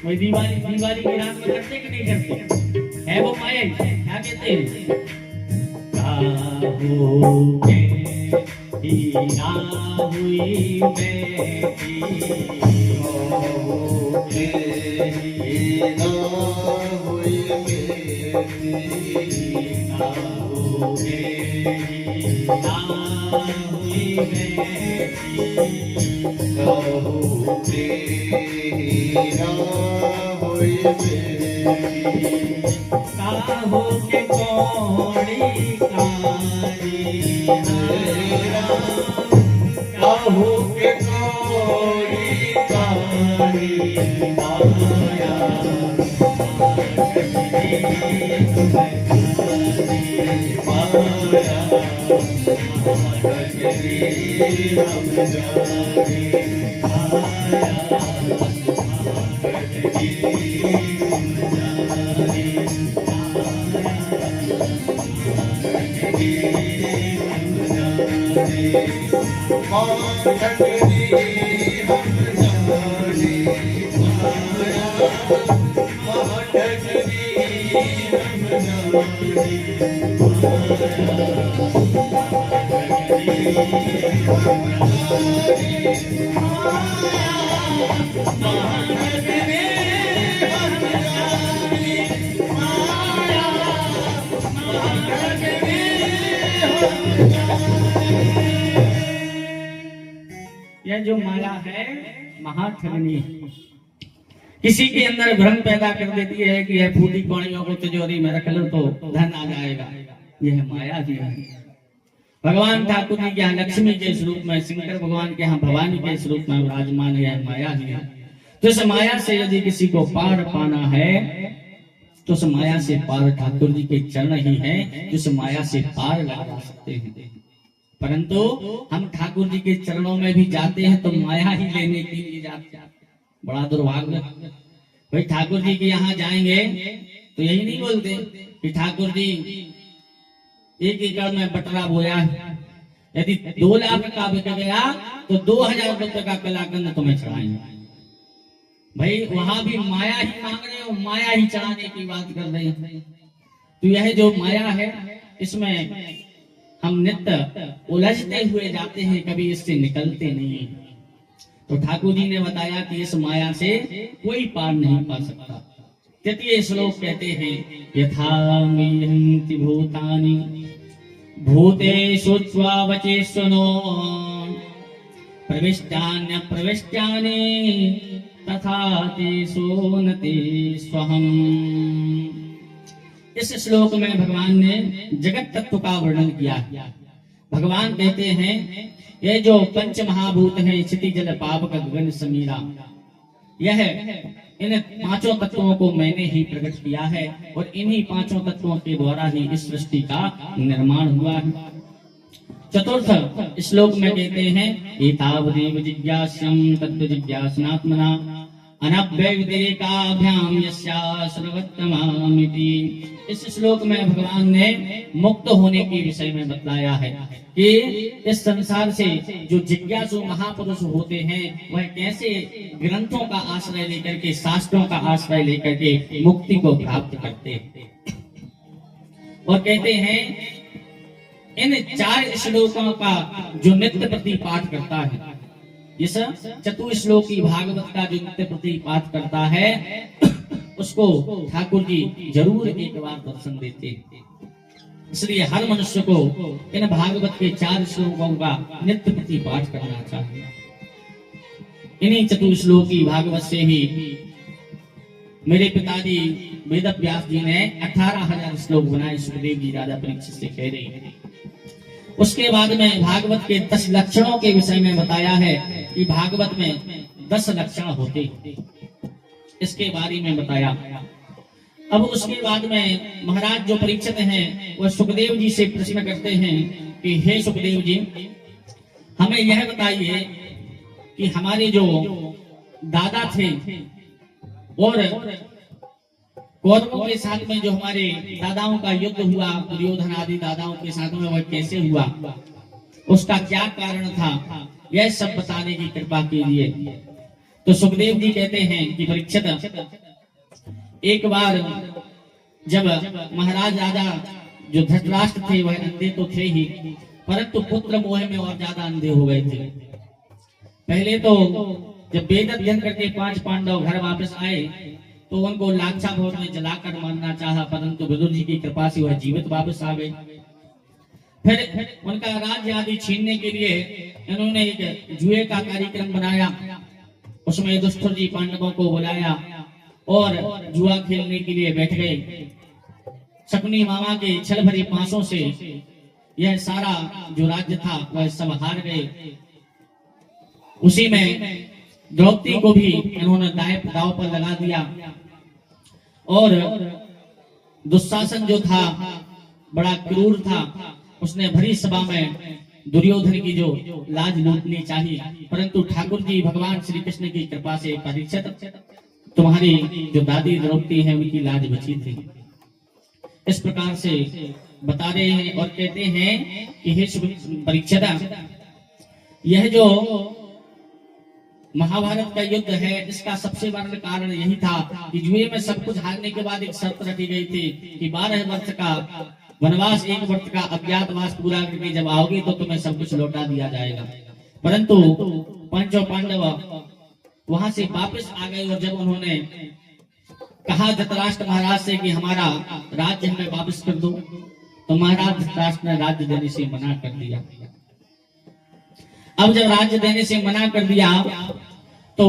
वही दिवाली की रात में करते कि नहीं करते? है वो माया ही। क्या कहते हैं? हीरा हुई बैठी, हीरा हुई बैठी, हीरा हुई बैठी, हीरा हुई बैठी, काहो के कौड़ी कारी, काहो के कौड़ी कारी, माया यह जो माया है महाठगनी, किसी के अंदर भ्रम पैदा कर देती है कि यह फूटी कौड़ियों को तिजोरी में रख लो तो धन आ जाएगा। यह माया जी है। भगवान ठाकुर जी के यहाँ लक्ष्मी के स्वरूप में, शंकर भगवान के यहाँ भवानी के स्वरूप में विराजमान है माया जी है। तो इस माया से यदि किसी को पार पाना है तो उस माया से पार ठाकुर जी के चरण ही है जो इस माया से पार लगा सकते हैं। परंतु हम ठाकुर जी के चरणों में भी जाते हैं तो माया ही लेने के लिए जाते हैं। बड़ा दुर्भाग्य। भाई ठाकुर जी के यहाँ जाएंगे तो यही नहीं बोलते कि ठाकुर जी 1 एकड़ में बटरा बोया है, यदि 2 लाख का बिक गया तो 2000 रुपए का कलाकंद तुम्हें चढ़ाएंगे। भाई वहां भी माया ही मांग रहे हो, माया ही चढ़ाने की बात कर रहे हैं। तो यह जो माया है इसमें हम नित्य उलझते हुए जाते हैं, कभी इससे निकलते नहीं। तो ठाकुर जी ने बताया कि इस माया से कोई पार नहीं पा सकता। तृतीय श्लोक कहते हैं यथा मेहन्ति भूतानि भूतेषु त्वावचेष्वनो प्रविष्टान्य प्रविष्टानि तथा तेषु न तेष्वहम्। इस श्लोक में भगवान ने जगत तत्व का वर्णन किया। भगवान कहते हैं ये जो पंच महाभूत हैं क्षिति जल पावक गगन समीरा, यह इन पांचों तत्वों को मैंने ही प्रकट किया है और इन्हीं पांचों तत्वों के द्वारा ही इस सृष्टि का निर्माण हुआ है। चतुर्थ श्लोक में कहते हैं एतावदेव जिज्ञास्यं तत्त्व जिज्ञासनात्मना अनभ्यव्यतिरेकाभ्याम यस्या सर्वोत्तमामिति। इस श्लोक में भगवान ने मुक्त होने के विषय में बतलाया है कि इस संसार से जो जिज्ञासु महापुरुष होते हैं वह कैसे ग्रंथों का आश्रय लेकर के, शास्त्रों का आश्रय लेकर के मुक्ति को प्राप्त करते हैं। और कहते हैं इन 4 श्लोकों का जो नित्य प्रति पाठ करता है, इस चतुश्लोकी भागवत का जो नित्य प्रति पाठ करता है उसको ठाकुर जी जरूर एक बार दर्शन देते हैं। इसलिए हर मनुष्य को इन भागवत के 4 श्लोकों का नित्य प्रति पाठ करना चाहिए। इन्हीं चतुश्लोकी भागवत से ही मेरे पिताजी वेद व्यास जी ने 18,000 श्लोक बनाए, सुखदेव जी राजा परीक्षित से कह रहे हैं। उसके बाद में भागवत के 10 लक्षणों के विषय में बताया है कि भागवत में 10 लक्षण होते हैं, इसके बारे में बताया। अब उसके बाद में महाराज जो परीक्षित हैं वह सुखदेव जी से प्रश्न करते हैं कि हे सुखदेव जी, हमें यह बताइए कि हमारे जो दादा थे और कौरवों के साथ में जो हमारे दादाओं का युद्ध हुआ, दुर्योधन आदि दादाओं के साथ में, वह कैसे हुआ, उसका क्या कारण था, यह सब बताने की कृपा कीजिए। तो सुखदेव जी कहते हैं कि परीक्षित, एक बार जब महाराज राजा जो धृतराष्ट्र थे वह अंधे तो थे ही, परंतु पुत्र मोह में और ज्यादा अंधे हो गए थे। पहले तो जब वेद अध्ययन करके 5 पांडव घर वापस आए तो उनको लाक्षा भोज में जलाकर मारना चाहा, परंतु विदुर जी की कृपा से वह जीवित वापस आ गए। फिर उनका राज्य आदि छीनने के लिए इन्होंने एक जुए का कार्यक्रम बनाया। उसमें युधिष्ठिर जी पांडवों को बुलाया और जुआ खेलने के लिए बैठ गए। शकुनी मामा के छल भरी पांसों से यह सारा जो राज्य था वह सब हार गए। उसी में द्रौपदी को भी इन्होंने दाव पर लगा दिया और दुशासन जो था बड़ा क्रूर था, उसने भरी सभा में दुर्योधन की जो लाज लूटनी चाहिए, परंतु ठाकुर जी भगवान श्री कृष्ण की कृपा से परीक्षित, तुम्हारी जो दादी द्रौपदी है उनकी लाज बची थी। इस प्रकार से बता रहे हैं और कहते हैं कि हे परीक्षित, यह जो महाभारत का युद्ध है इसका सबसे बड़ा कारण यही था कि जुए में सब कुछ हारने के बाद एक शर्त रखी गई थी कि 12 वर्ष का वनवास, 1 वर्ष का अज्ञातवास पूरा करके जब आओगे तो तुम्हें सब कुछ लौटा दिया जाएगा। परंतु पंचों पांडव वहां से वापस आ गए और जब उन्होंने कहा धृतराष्ट्र महाराज से कि हमारा राज्य हमें वापस कर दो, तो महाराज धृतराष्ट्र ने राज्य देने से मना कर दिया। अब जब राज्य देने से मना कर दिया तो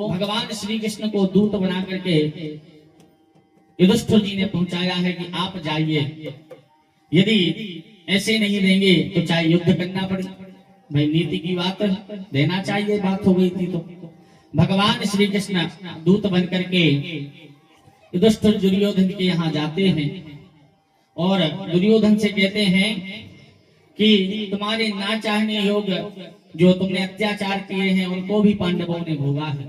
भगवान श्री कृष्ण को दूत बना करके युधिष्ठिर जी ने पहुंचाया है कि आप जाइए, यदि ऐसे नहीं देंगे तो चाहे युद्ध करना पड़े। भाई नीति की बात देना चाहिए, बात हो गई थी। तो भगवान श्री कृष्ण दूत बन करके युधिष्ठिर दुर्योधन के यहाँ जाते हैं और दुर्योधन से कहते हैं कि तुम्हारे ना चाहने योग्य जो तुमने अत्याचार किए हैं उनको भी पांडवों ने भोगा है,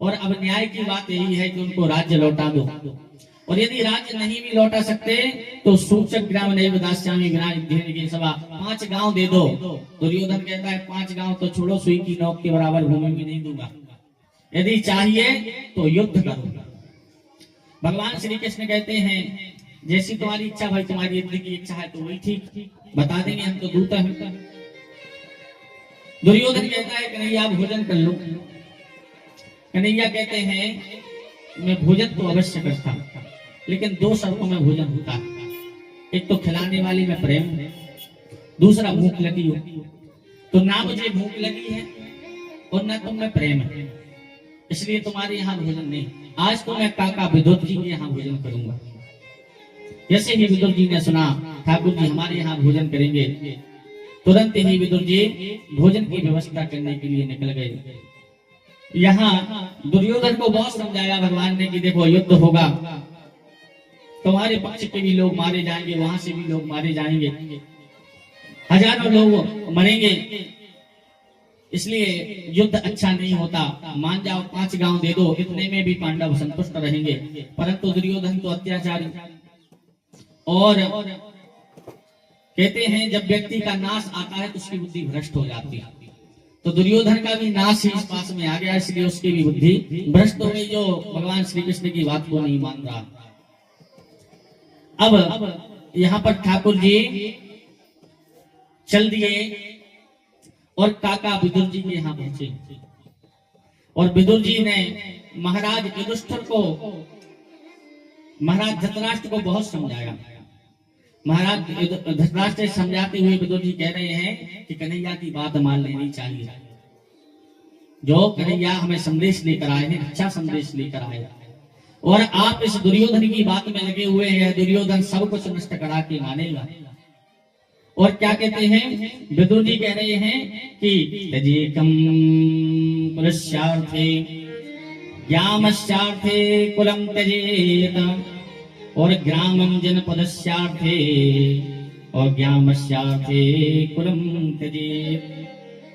और अब न्याय की बात यही है कि उनको राज्य लौटा दो, और यदि राज्य नहीं भी लौटा सकते तो सूचक ग्राम नैव दास्यामि विना सभा 5 गांव दे दो। दुर्योधन कहता है 5 गांव तो छोड़ो, सुई की नोक के बराबर भूमि भी नहीं दूंगा, यदि चाहिए तो युद्ध करो। भगवान श्री कृष्ण कहते हैं जैसी तुम्हारी इच्छा, भाई तुम्हारी युद्ध की इच्छा है तो वही ठीक, बता देंगे, हम तो दूत हैं। दुर्योधन कहता है कन्हैया भोजन कर लो। कन्हैया कहते हैं मैं भोजन तो अवश्य करता, लेकिन दो शर्तों में भोजन होता है। एक तो खिलाने वाली में प्रेम है, दूसरा भूख लगी हो। तो ना मुझे भूख लगी है और ना तुम में प्रेम है, इसलिए तुम्हारे यहाँ भोजन नहीं। आज तो मैं काका विदुर जी के यहाँ भोजन करूंगा। जैसे ही विदुर जी ने सुना ठाकुर जी हमारे यहाँ भोजन करेंगे, तुरंत ही विदुर जी भोजन की व्यवस्था करने के लिए निकल गए। यहाँ दुर्योधन को बहुत समझाया भगवान ने कि देखो युद्ध होगा, तुम्हारे पक्ष के भी लोग मारे जाएंगे, वहां से भी लोग मारे जाएंगे, हजारों लोग मरेंगे, इसलिए युद्ध अच्छा नहीं होता। मान जाओ 5 गांव दे दो, इतने में भी पांडव संतुष्ट रहेंगे। परंतु दुर्योधन तो अत्याचारी, और कहते हैं जब व्यक्ति का नाश आता है तो उसकी बुद्धि भ्रष्ट हो जाती है। तो दुर्योधन का भी नाश ही इस पास में आ गया, इसलिए उसकी भी बुद्धि भ्रष्ट हो गई, जो भगवान श्री कृष्ण की बात को नहीं मान रहा। अब यहाँ पर ठाकुर जी चल दिए और काका विदुर जी के यहाँ पहुंचे, और विदुर जी ने महाराज युधिष्ठिर को, महाराज धृतराष्ट्र को बहुत समझाया। महाराज धृतराष्ट्र समझाते हुए विदुर जी कह रहे हैं कि कन्हैया की बात मान लेनी चाहिए। जो कन्हैया हमें संदेश लेकर आए हैं, अच्छा संदेश लेकर आए, और आप इस दुर्योधन की बात में लगे हुए हैं। दुर्योधन सब कुछ नष्ट करा के मानेगा। और क्या कहते हैं विदुर जी, कह रहे हैं कि तजेकम पुरुषार्थे ज्ञामश्चार्थे कुलम त्यजेत, और ग्रामम जनपदस्यार्थे और ज्ञामस्यार्थे कुलम त्यजेत।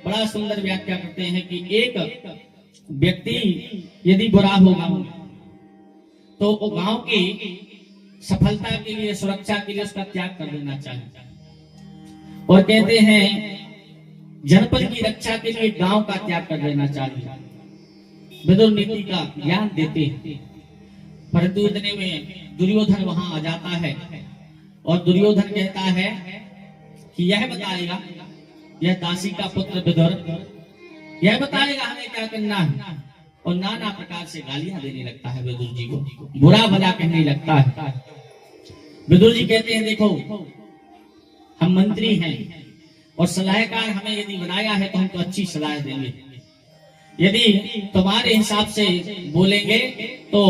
बड़ा सुंदर व्याख्या करते हैं कि एक व्यक्ति यदि बुरा होगा तो वो गांव की सफलता के लिए, सुरक्षा के लिए उसका त्याग कर देना चाहिए। और कहते हैं जनपद की रक्षा के लिए गांव का त्याग कर देना चाहिए। विदुर नीति का ज्ञान देते हैं। परंतु इतने में दुर्योधन वहां आ जाता है, और दुर्योधन कहता है कि यह बताएगा, यह दासी का पुत्र विदुर यह बताएगा हमें क्या करना है, और नाना प्रकार से गालियां देने लगता है विदुर जी को, बुरा भला कहने लगता है। विदुर जी कहते हैं देखो हम मंत्री हैं, और सलाहकार हमें यदि बनाया है तो हम तो अच्छी सलाह देंगे। यदि तुम्हारे हिसाब से बोलेंगे तो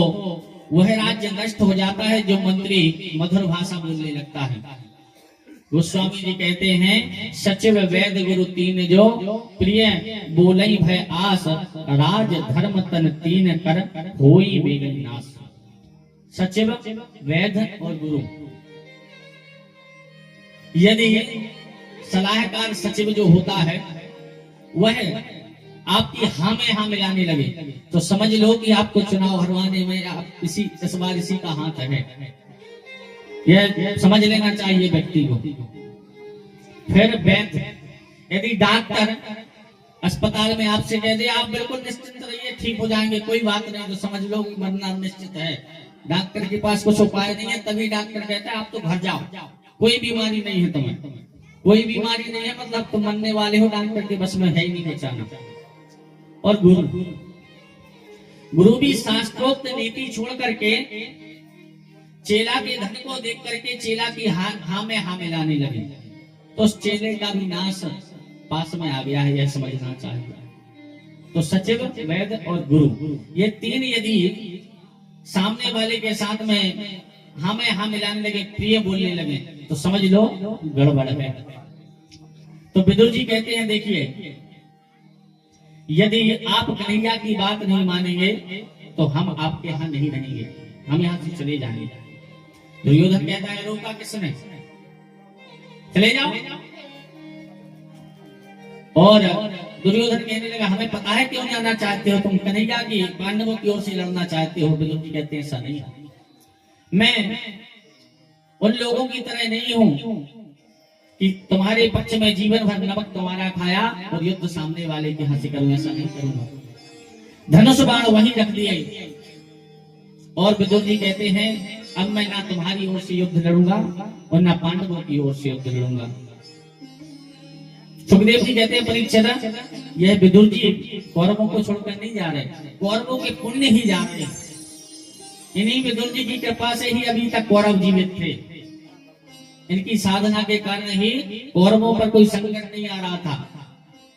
वह राज्य नष्ट हो जाता है जो मंत्री मधुर भाषा बोलने लगता है। गोस्वामी जी कहते हैं सचिव वैद गुरु तीन जो, प्रिय बोलई भय आस, राज धर्म तन तीन कर होई बेगन नाश। सचिव, वैद और गुरु, यदि सलाहकार सचिव जो होता है वह आपकी हाँ में हाँ मिलाने लगे तो समझ लो कि आपको चुनाव हरवाने में आप इस बार इसी का हाथ है। यह समझ लेना चाहिए व्यक्ति को। फिर वैद्य, यदि डॉक्टर अस्पताल में आपसे कह दे आप बिल्कुल निश्चिंत रहिए, ठीक हो जाएंगे, कोई बात नहीं, तो समझ लो कि मरना निश्चित है। डॉक्टर के पास कुछ उपाय नहीं है, तभी डॉक्टर कहता है आप तो घर जाओ, कोई बीमारी नहीं है तुम्हें, कोई बीमारी नहीं है, मतलब तुम मरने वाले हो, डॉक्टर के बस में है ही नहीं बचाना। और गुरु, गुरु भी शास्त्रोक्त नीति छोड़ करके चेला के धन को देख करके चेला की हाँ में हाँ मिलाने लगे, तो उस चेले का भी नाश पास में आ गया है, यह समझना चाहिए। तो सचिव, वैद्य और गुरु, ये तीन यदि सामने वाले के साथ में हाँ में हाँ मिलाने लगे, प्रिय बोलने लगे, तो समझ लो गड़बड़ है। तो विदुर जी कहते हैं देखिए यदि आप कन्हैया की बात नहीं मानेंगे तो हम आपके यहाँ नहीं रहेंगे, हम यहाँ से चले जाएंगे। दुर्योधन कहता है रोका किसने, चले जाओ। और दुर्योधन कहने लगा हमें पता है क्यों जाना चाहते हो, तुम कन्हैया की पांडवों की ओर से लड़ना चाहते हो। विदुर जी कहते हैं ऐसा नहीं, मैं उन लोगों की तरह नहीं हूं कि तुम्हारे पक्ष में जीवन भर नमक तुम्हारा खाया और युद्ध सामने वाले के हाथ से करूं, ऐसा नहीं करूंगा। धनुष बाण वहीं रख दिए। और विदुर जी कहते हैं अब मैं ना तुम्हारी ओर से युद्ध लड़ूंगा और ना पांडवों की ओर से युद्ध लड़ूंगा। सुखदेव जी कहते हैं परीक्षित, यह विदुर जी कौरवों को छोड़कर नहीं जा रहे, कौरवों के पुण्य ही जा रहे हैं। इन्हीं विदुर जी की कृपा से ही अभी तक कौरव जीवित थे। इनकी साधना के कारण ही कौरवों पर कोई संकट नहीं आ रहा था।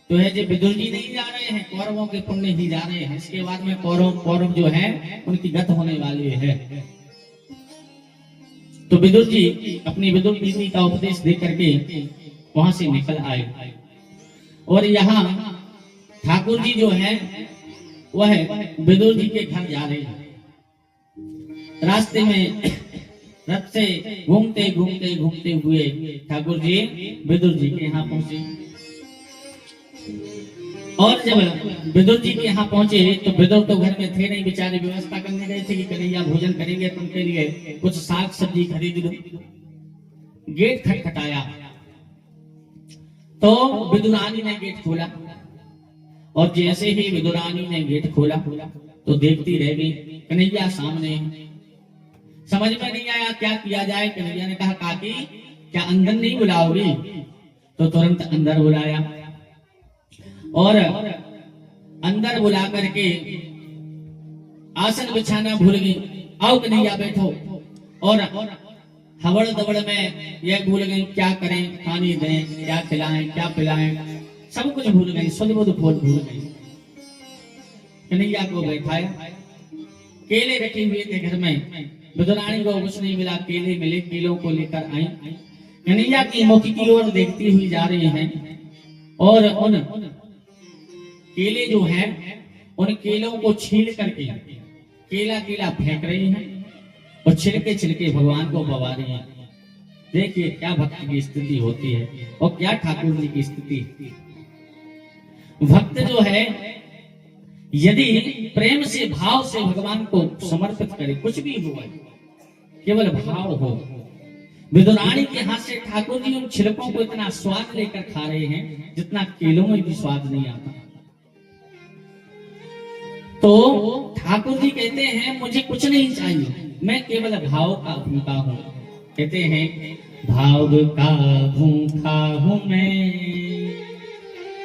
तो है जो विदुर जी नहीं जा रहे हैं, कौरवों के पुण्य ही जा रहे हैं। इसके बाद में कौरव जो है उनकी गत होने वाली है। तो विदुर जी अपनी विदुर नीति का उपदेश दे करके वहां से निकल आए और यहाँ ठाकुर जी जो है वह विदुर जी के घर जा रहे हैं। रास्ते में रथ से घूमते घूमते घूमते हुए ठाकुर जी विदुर जी के यहाँ पहुंचे। और जब विदुर जी के यहाँ पहुंचे तो विदुर तो घर में थे नहीं, बेचारे व्यवस्था करने गए थे कि कन्हैया भोजन करेंगे तो उनके लिए कुछ साग सब्जी खरीद लो। गेट खटखटाया तो विदुरानी ने गेट खोला और जैसे ही विदुरानी ने गेट खोला तो देखती रह गई कन्हैया सामने। समझ में नहीं आया क्या किया जाए। कन्हैया ने कहा काकी क्या अंदर नहीं बुलाओगी? तो तुरंत अंदर बुलाया और अंदर बुला करके आसन बिछाना भूल गई। आओ कन्हैया बैठो। और हवड़ दबड़ में यह भूल गई क्या करें, पानी दें, क्या खिलाएं, क्या पिलाएं, सब कुछ भूल गई, सुध बुध भूल गई। कन्हैया को बैठाया, केले रखे हुए थे घर में, विदुरानी को कुछ नहीं मिला, केले मिले, केलों को लेकर आई। कन्हैया की मुख की ओर देखती हुई जा रही हैं और उन केले जो हैं उन केलों को छील करके केला केला फेंक रही हैं और छिलके छिलके भगवान को पवा रही हैं। देखिए क्या भक्त की स्थिति होती है और क्या ठाकुर जी की स्थिति। भक्त जो है यदि प्रेम से भाव से भगवान को समर्पित करे, कुछ भी हो केवल भाव हो। विदुरानी के हाथ से ठाकुर जी उन छिलकों को इतना स्वाद लेकर खा रहे हैं जितना केलों में भी स्वाद नहीं आता। तो ठाकुर जी कहते हैं मुझे कुछ नहीं चाहिए, मैं केवल भाव का भूखा हूं। कहते हैं भाव का भूखा हूं मैं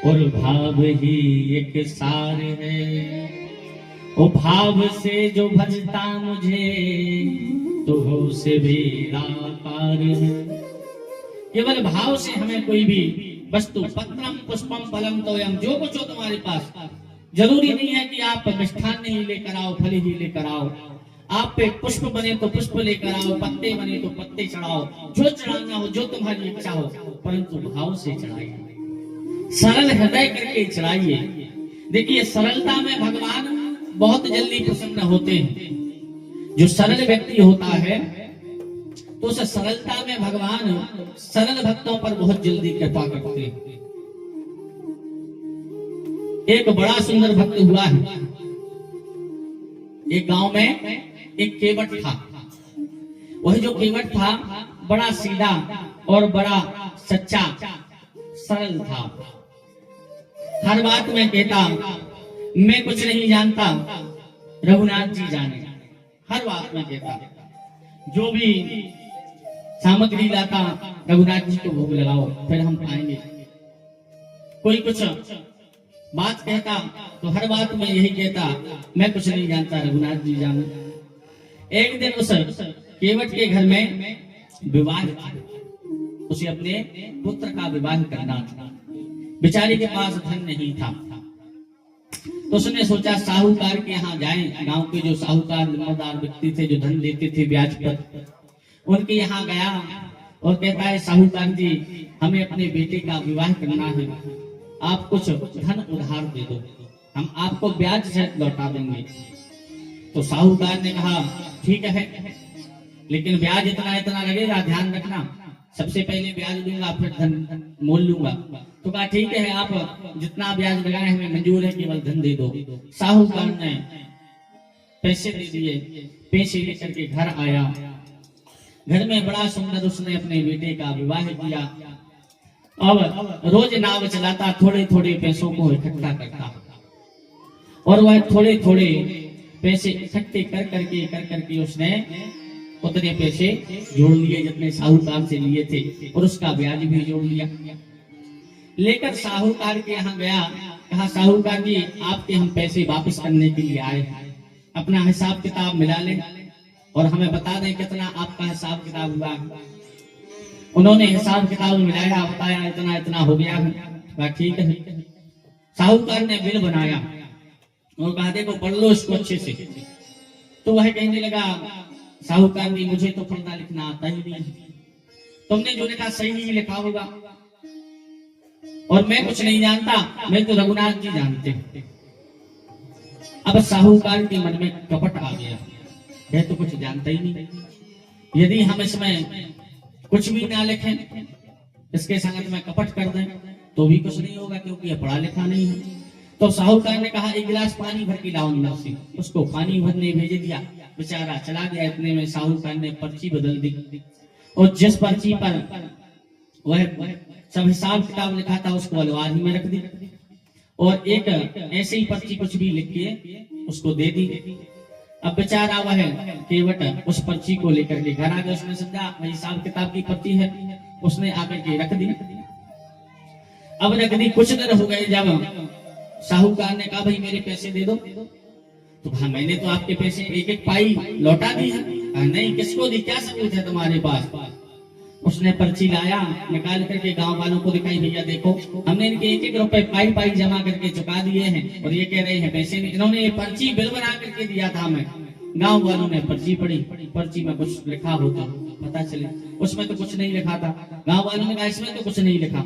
और भाव ही एक सार है। ओ भाव से जो भजता मुझे तो हो से बेड़ा पार है। केवल भाव से हमें कोई भी वस्तु, पत्रम पुष्पम फलम तोयम, जो कुछ हो तुम्हारे पास, जरूरी नहीं है कि आप मिष्ठान ही लेकर आओ, फल ही लेकर आओ। आप पे पुष्प बने तो पुष्प लेकर आओ, पत्ते बने तो पत्ते चढ़ाओ, जो चढ़ाना हो, जो तुम्हारी इच्छा हो, परंतु भाव से चढ़ाइए, सरल हृदय करके चढ़ाइए। देखिए सरलता में भगवान बहुत जल्दी प्रसन्न होते हैं। जो सरल व्यक्ति होता है तो उस सरलता में भगवान सरल भक्तों पर बहुत जल्दी कृपा करते हैं। एक बड़ा सुंदर भक्त हुआ है। एक गांव में एक केवट था। वह जो केवट था बड़ा सीधा और बड़ा सच्चा सरल था। हर बात में कहता मैं कुछ नहीं जानता, रघुनाथ जी जाने। हर बात में कहता जो भी सामग्री लाता रघुनाथ जी को भोग लगाओ फिर हम खाएंगे। कोई कुछ बात कहता तो हर बात में यही कहता मैं कुछ नहीं जानता, रघुनाथ जी जाने। एक दिन उस केवट के घर में विवाह था। उसे अपने पुत्र का विवाह करना था। बेचारी के पास धन नहीं था तो उसने सोचा साहूकार के यहाँ जाएं। गांव के जो साहूकार जिम्मेदार व्यक्ति थे जो धन देते थे ब्याज पर, उनके यहाँ गया और कहता है साहूकार जी हमें अपने बेटे का विवाह करना है, आप कुछ धन उधार दे दो, हम आपको ब्याज सहित लौटा देंगे। तो साहूकार ने कहा ठीक है, लेकिन ब्याज इतना इतना लगेगा, ध्यान रखना, सबसे पहले ब्याज दूंगा फिर धन मोल लूंगा। तो कहा ठीक है, आप जितना ब्याज लगाए हमें मंजूर है, केवल धन दे दो। साहूकार ने पैसे दे दिए। पैसे लेकर के घर आया। घर में बड़ा सुंदर उसने अपने बेटे का विवाह किया। अब रोज नाव चलाता, थोड़े थोड़े पैसों को इकट्ठा करता और वह थोड़े थोड़े पैसे इकट्ठे कर करके उसने उतने पैसे जोड़ लिए जितने साहूकार से लिए थे और उसका ब्याज भी जोड़ लिया। लेकर साहूकार के यहाँ गया। कहा साहूकार जी आपके हम पैसे वापस करने के लिए आए, अपना हिसाब किताब मिला ले। और हमें बता दें कितना आपका हिसाब किताब हुआ। उन्होंने हिसाब किताब मिलाया, बताया इतना इतना हो गया है। कहा ठीक है। साहूकार ने बिल बनाया और कहा देखो पढ़ लो इसको अच्छे से। तो वह कहने लगा साहूकार जी मुझे तो पढ़ना लिखना आता ही नहीं, तुमने जो लिखा सही नहीं लिखा होगा और मैं कुछ नहीं जानता, मैं तो रघुनाथ जी जानते हैं। अब साहूकार के मन में कपट आ गया, यह तो कुछ जानता ही नहीं, यदि हम इसमें कुछ भी ना लिखें, इसके संगत में कपट कर दें तो भी कुछ नहीं होगा क्योंकि यह पढ़ा लिखा नहीं है। तो साहूकार ने कहा एक गिलास पानी भर के लाओ अंदर से। उसको पानी भरने भेज दिया, बेचारा चला गया। इतने में साहूकार ने पर्ची बदल दी और जिस पर्ची पर वह सब हिसाब किताब लिखा था उसको अलमारी में रख दी और एक ऐसे ही पर्ची कुछ भी लिख के उसको दे दी। अब बेचारा वह केवट उस पर्ची को लेकर के घर आ गया। उसने समझा वही हिसाब किताब की पर्ची है, उसने आकर के रख दी। अब रख दी, कुछ दिन हो गए जब साहूकार ने कहा भाई मेरे पैसे दे दो। तो कहा मैंने तो आपके पैसे एक एक पाई लौटा दी है। कहा नहीं, किसको दी, क्या सबूत है तुम्हारे पास? उसने पर्ची लाया, निकाल करके गांव वालों को दिखाई, भैया देखो हमने इनके एक एक रुपए पाई पाई जमा करके चुका दिए हैं और ये कह रहे हैं पैसे नहीं। इन्होंने ये पर्ची बिल बना करके दिया था हमें। गांव वालों ने पर्ची पढ़ी, पर्ची में कुछ लिखा होता पता चले, उसमें तो कुछ नहीं लिखा था। गांव वालों ने कहा इसमें तो कुछ नहीं लिखा।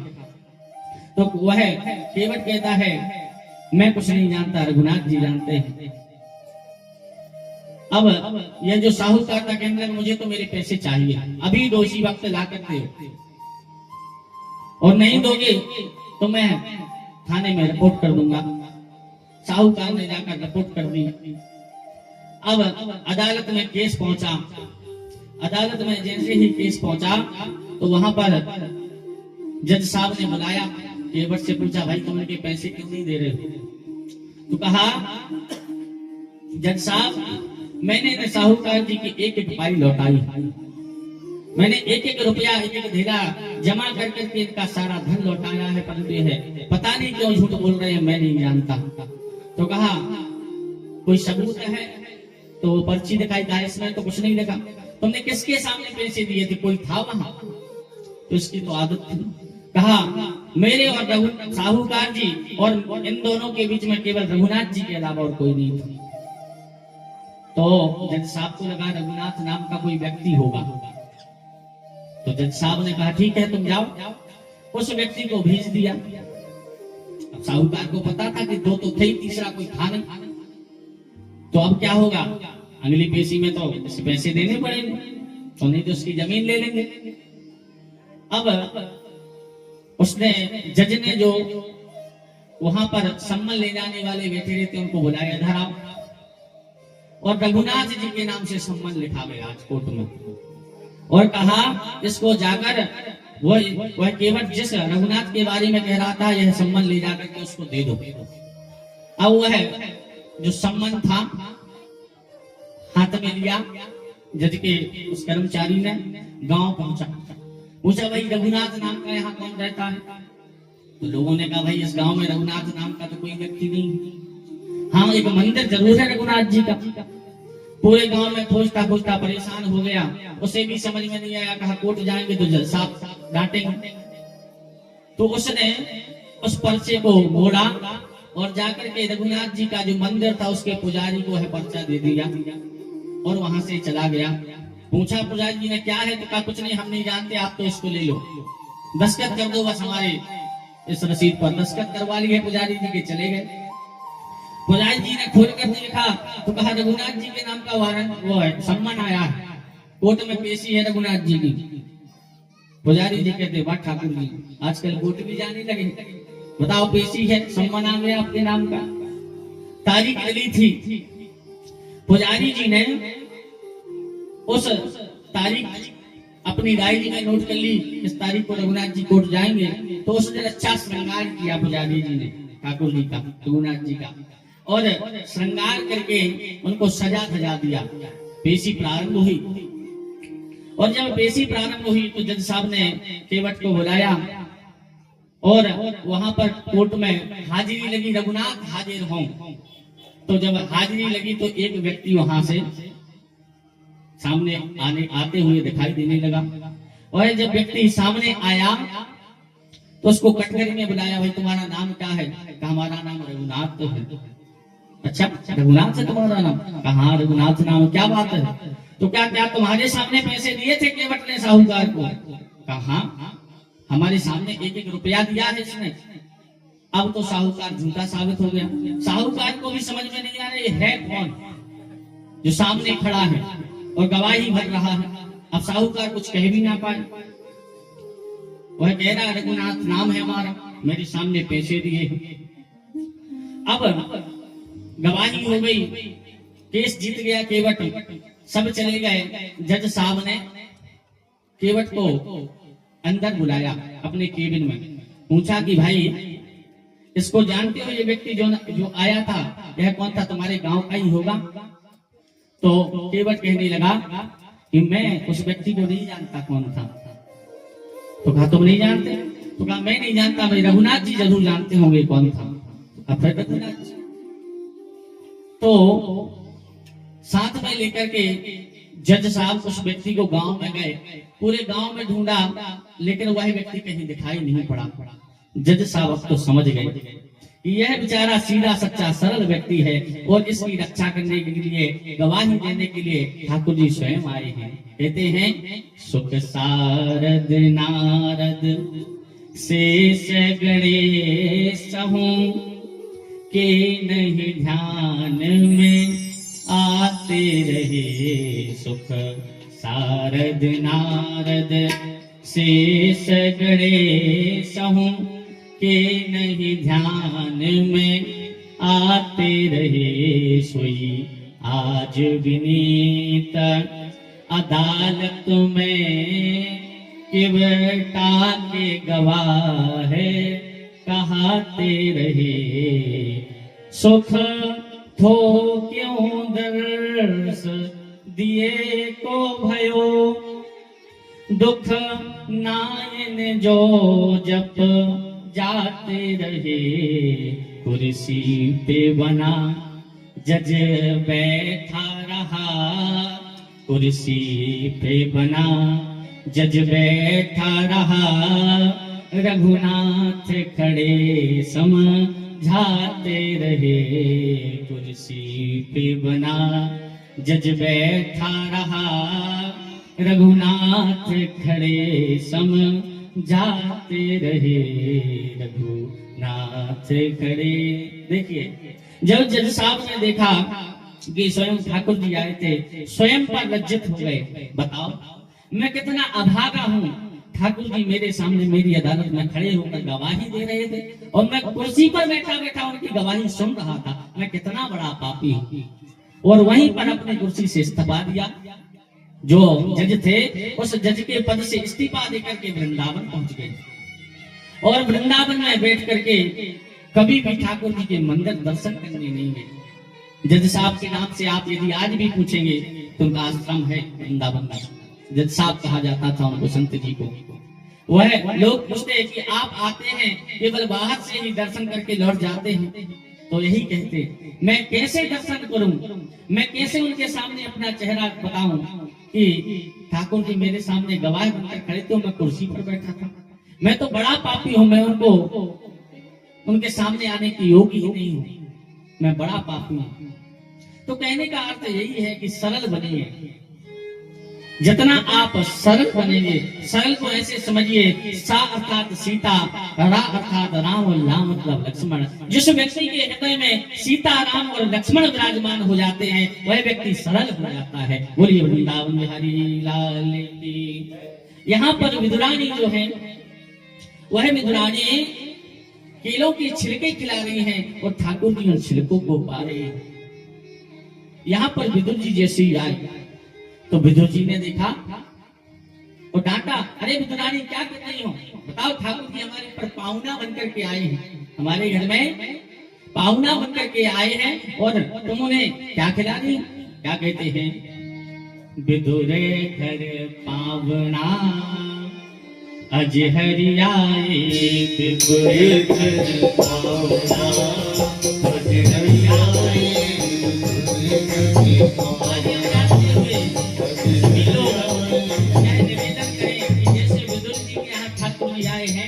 तो वह केवट कहता है मैं कुछ नहीं जानता, रघुनाथ जी जानते हैं। अब यह जो साहूकार था कहने लगा मुझे तो मेरे पैसे चाहिए, अभी दो, इसी वक्त ला कर दो, और नहीं दोगे तो मैं थाने में रिपोर्ट कर दूंगा। साहूकार ने जाकर रिपोर्ट कर दी। अब अदालत में केस पहुंचा। अदालत में जैसे ही केस पहुंचा तो वहां पर जज साहब ने बुलाया, केवट से पूछा भाई तुम इनके पैसे क्यों नहीं दे रहे हो? तो कहा जज साहब मैंने साहूकार जी की एक एक पाई लौटाई, मैंने एक एक रुपया एक एक धेरा जमा कर करके इनका सारा धन लौटाया है, परंतु है पता नहीं क्यों झूठ बोल रहे हैं, मैं नहीं जानता। तो कहा कोई सबूत है? तो वो पर्ची दिखाई, कहा इसमें तो कुछ नहीं लगा। तुमने किसके सामने पैसे दिए थे, कोई था वहां? तो इसकी तो आदत थी। कहा मेरे और साहूकार जी और इन दोनों के बीच में केवल रघुनाथ जी के अलावा और कोई नहीं था। तो जज साहब को लगा रघुनाथ नाम का कोई व्यक्ति होगा। तो जज साहब ने कहा ठीक है तुम जाओ। उस व्यक्ति को भेज दिया। अब साहूकार को पता था कि दो तो थे ही, तीसरा कोई था नहीं। तो अब क्या होगा, अगली पेशी में तो पैसे देने पड़ेंगे, तो नहीं तो उसकी जमीन ले लेंगे। अब उसने जज ने जो वहां पर सम्मन ले जाने वाले बैठे थे उनको बुलाया, इधर आओ, और रघुनाथ जी के नाम से सम्मन लिखा गया आज कोर्ट में, और कहा इसको जाकर वह केवट जिस रघुनाथ के बारे में कह रहा था यह सम्मन ले जाकर के उसको दे दो। अब वह जो सम्मन था हाथ में लिया, जज के उस कर्मचारी ने गांव पहुंचा, पूछा भाई रघुनाथ नाम का यहाँ कौन रहता है? तो लोगों ने कहा भाई इस गांव में रघुनाथ नाम का तो कोई व्यक्ति नहीं। हाँ एक मंदिर जरूर है रघुनाथ जी का। पूरे गांव में खोजता खोजता परेशान हो गया, उसे भी समझ में नहीं आया। कहा कोर्ट जाएंगे तो जज साहब डांटेंगे। तो उसने उस पर्चे को मोड़ा और जाकर के रघुनाथ जी का जो मंदिर था उसके पुजारी को है पर्चा दे दिया और वहां से चला गया। पूछा पुजारी जी ने क्या है? तो कहा कुछ नहीं, हम नहीं जानते, आप तो इसको ले लो, दस्तखत कर दो बस हमारे इस रसीद पर। दस्तखत करवा लिए पुजारी जी के, चले गए। पुजारी जी ने खोल कर देखा तो कहा रघुनाथ जी के नाम का वारंट वो है, सम्मन आया है, कोर्ट में पेशी है रघुनाथ जी की। पुजारी जी कहते वाह ठाकुर जी आजकल कोर्ट भी जाने लगे, बताओ पेशी है, सम्मन आ गया आपके नाम का। तारीख डली थी। पुजारी जी ने उस तारीख अपनी डायरी में नोट कर ली, इस तारीख को रघुनाथ जी कोर्ट जाएंगे। तो उसने अच्छा श्रृंगार किया पुजारी जी ने ठाकुर जी का, रघुनाथ जी का, और श्रृंगार करके उनको सजा धजा दिया। पेशी प्रारंभ हुई और जब पेशी प्रारंभ हुई तो जज साहब ने केवट को बुलाया और वहां पर कोर्ट में हाजिरी लगी, रघुनाथ हाजिर हों। तो जब हाजिरी लगी तो एक व्यक्ति वहां से सामने आते हुए दिखाई देने लगा। और जब व्यक्ति सामने आया तो उसको कटघरे में बुलाया, भाई तुम्हारा नाम क्या है? कहा हमारा नाम रघुनाथ तो है। अच्छा, रघुनाथ से तुम्हारा नाम? कहा रघुनाथ नाम, क्या बात है? तो क्या क्या तुम्हारे सामने पैसे दिए थे केवट ने साहूकार को? कहा हमारे सामने 1-1 रुपया दिया है इसने। अब तो साहूकार झूठा साबित हो गया। साहूकार को भी समझ में नहीं आ रहा ये है कौन जो सामने खड़ा है और गवाही भर रहा है। अब साहूकार कुछ कह भी ना पाए। वह कह रहा रघुनाथ नाम है हमारा, मेरे सामने पैसे दिए। अब गवाही हो गई, केस जीत गया केवट, सब चले गए। जज साहब ने केवट को अंदर बुलाया अपने केबिन में, पूछा कि भाई इसको जानते हो? ये व्यक्ति जो आया था यह कौन था? तुम्हारे गांव का ही होगा? तो केवट कहने लगा कि मैं उस व्यक्ति को नहीं जानता कौन था। तो कहा तुम नहीं जानते? तो कहा मैं नहीं जानता, भाई रघुनाथ जी जरूर जानते होंगे कौन था। अब फिर रघुनाथ जी तो साथ में लेकर के जज साहब उस व्यक्ति को गांव में गए, पूरे गांव में ढूंढा, लेकिन वह व्यक्ति कहीं दिखाई नहीं पड़ा। जज साहब अब तो समझ गए कि यह बेचारा सीधा सच्चा सरल व्यक्ति है और इसकी रक्षा करने के लिए, गवाही देने के लिए ठाकुर जी स्वयं आए हैं। कहते हैं सुख सारद नारद शेष गणेश हूँ के नहीं ध्यान में आते रहे। सुख सारद नारद शेष गणेश हूँ के नहीं ध्यान में आते रहे। सोई आज विनीत अदालत में केवटा के गवाह कहाते रहे। सुख थो क्यों दर्श दिए को भयो, दुख नायन जो जप जाते रहे। कुर्सी पे बना जज बैठा रहा, कुर्सी पे बना जज बैठा रहा। रघुनाथ खड़े समझाते रहे। कुर्सी पे बना जज बैठा रहा, रघुनाथ खड़े समझाते रहे। रघुनाथ खड़े। देखिए जब जज साहब ने देखा कि स्वयं ठाकुर जी आए थे, स्वयं पर लज्जित हो गए। बताओ मैं कितना अभागा हूँ, ठाकुर जी मेरे सामने मेरी अदालत में खड़े होकर गवाही दे रहे थे और मैं कुर्सी पर बैठा बैठा उनकी गवाही सुन रहा था। मैं कितना बड़ा पापी हूँ। और वहीं पर अपनी कुर्सी से इस्तीफा दिया। जो जज थे उस जज के पद से इस्तीफा देकर के वृंदावन पहुंच गए और वृंदावन में बैठ करके कभी भी ठाकुर जी के मंदिर दर्शन करने नहीं गए। जज साहब के नाम से आप यदि आज भी पूछेंगे तो उनका आश्रम है वृंदावन में। जज साहब कहा जाता था उनको, संत जी को। वह लोग पूछते हैं कि आप आते हैं केवल बाहर से ही दर्शन करके लौट जाते हैं, तो यही कहते मैं कैसे दर्शन करूं, मैं कैसे उनके सामने अपना चेहरा बताऊं कि ठाकुर जी मेरे सामने गवाह बनकर खड़े थे, मैं कुर्सी पर बैठा था। मैं तो बड़ा पापी हूं, मैं उनको उनके सामने आने की योग्य ही नहीं हूं, मैं बड़ा पापी हूं। तो कहने का अर्थ यही है कि सरल बनिए। जितना आप सरल बनेंगे, सरल को ऐसे समझिए, सा अर्थात सीता, रा अर्थात राम और लाम मतलब लक्ष्मण। जिस व्यक्ति के हृदय में सीता, राम और लक्ष्मण विराजमान हो जाते हैं वह व्यक्ति सरल हो जाता है। बोलिए वृंदावन बिहारी लाल की। यहाँ पर विदुरानी जो है वह विदुरानी केलों के छिलके खिला रही हैं और ठाकुर जी उन छिलकों को पा रहे हैं। यहाँ पर विदुर जी जैसी आई तो विदुर जी ने देखा और डांटा, अरे विदुरानी क्या कर रही हो? बताओ ठाकुर जी हमारे पर पाहुना बनकर के आए हैं, हमारे घर में पाहुना बनकर के आए हैं और तुम उन्हें क्या खिला रही? क्या कहते हैं? विदुरे घर पावना अज हरियाए, विदुरे घर पावना अज हरियाए।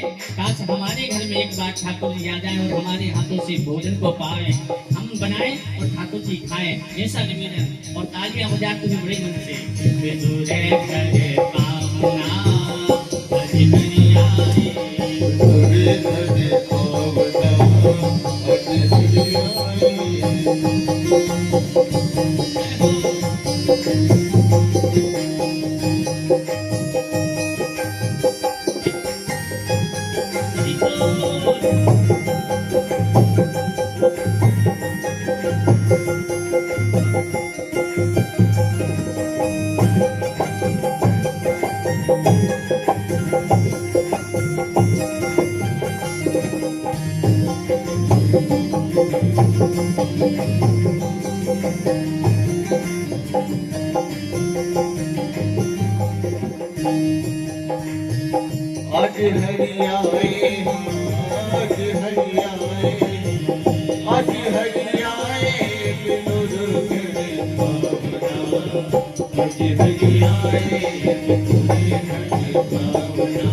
काश हमारे घर में एक बार ठाकुर जी आ जाए और हमारे हाथों से भोजन को पाए, हम बनाए और ठाकुर जी खाए, ऐसा निवेदन। और तालियां बजाते हुए बड़े मन से विदुरे करे पावना हरि हरि आई। हरे हरे पावना हरि हरि आज हरि आए, आज हरि आए, आज हरि आए, विदुर करे पावना। आज हरि आए, विदुर करे पावना।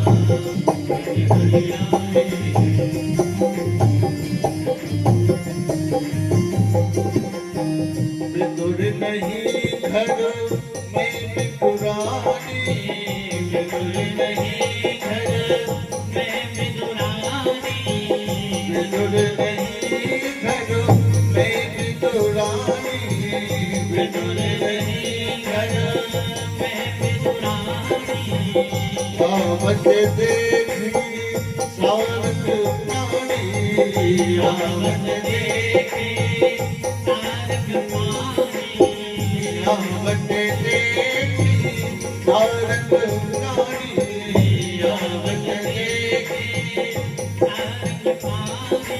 आज हरि आए। विदुर नहीं घर में विदुरानी, विदुर नहीं घर में विदुरानी, विदुर नहीं घर में विदुरानी, विदुर नहीं घर में विदुरानी। आवत देखी सारंग प्राणी, आवत देखी सारंग प्राणी, आवत देखी सारंग प्राणी, आवत देखी सारंग प्राणी।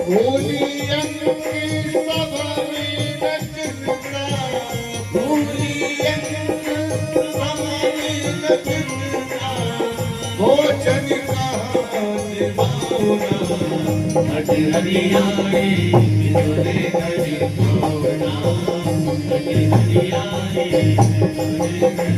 होली अंग सभा में नचता, होली अंग सभा में नचता, भोजन कहाँ निभावना। हरि हरि आए, विदुर करे पावना। हरि हरि आए, विदुर करे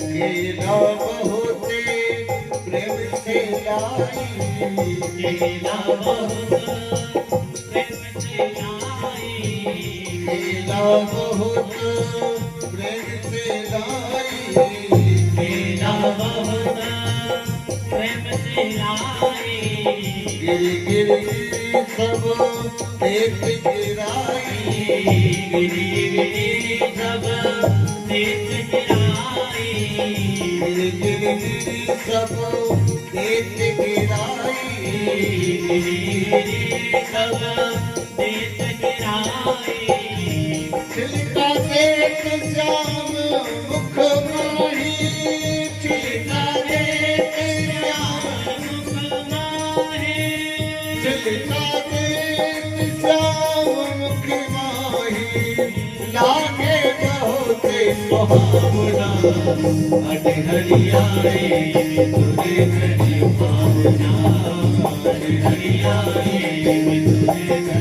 केला बहुते प्रेम से लाई, केला बहुत प्रेम से लाई, केला बहुत प्रेम से लाई, केला बहुत प्रेम से लाई। गिर गिर सब देख गिराई, गिर गिर सब देख गिराई, गिर गिर सब देख गिराई, गिर गिर सब देख गिराई। छिलका देख श्याम मुख माही, छिलका देख श्याम मुख माही, छिलका देख श्याम मुख माही, लागे बहुत सुहावना। हरि हरि आए, विदुर करे पावना। हरि हरि आए, विदुर करे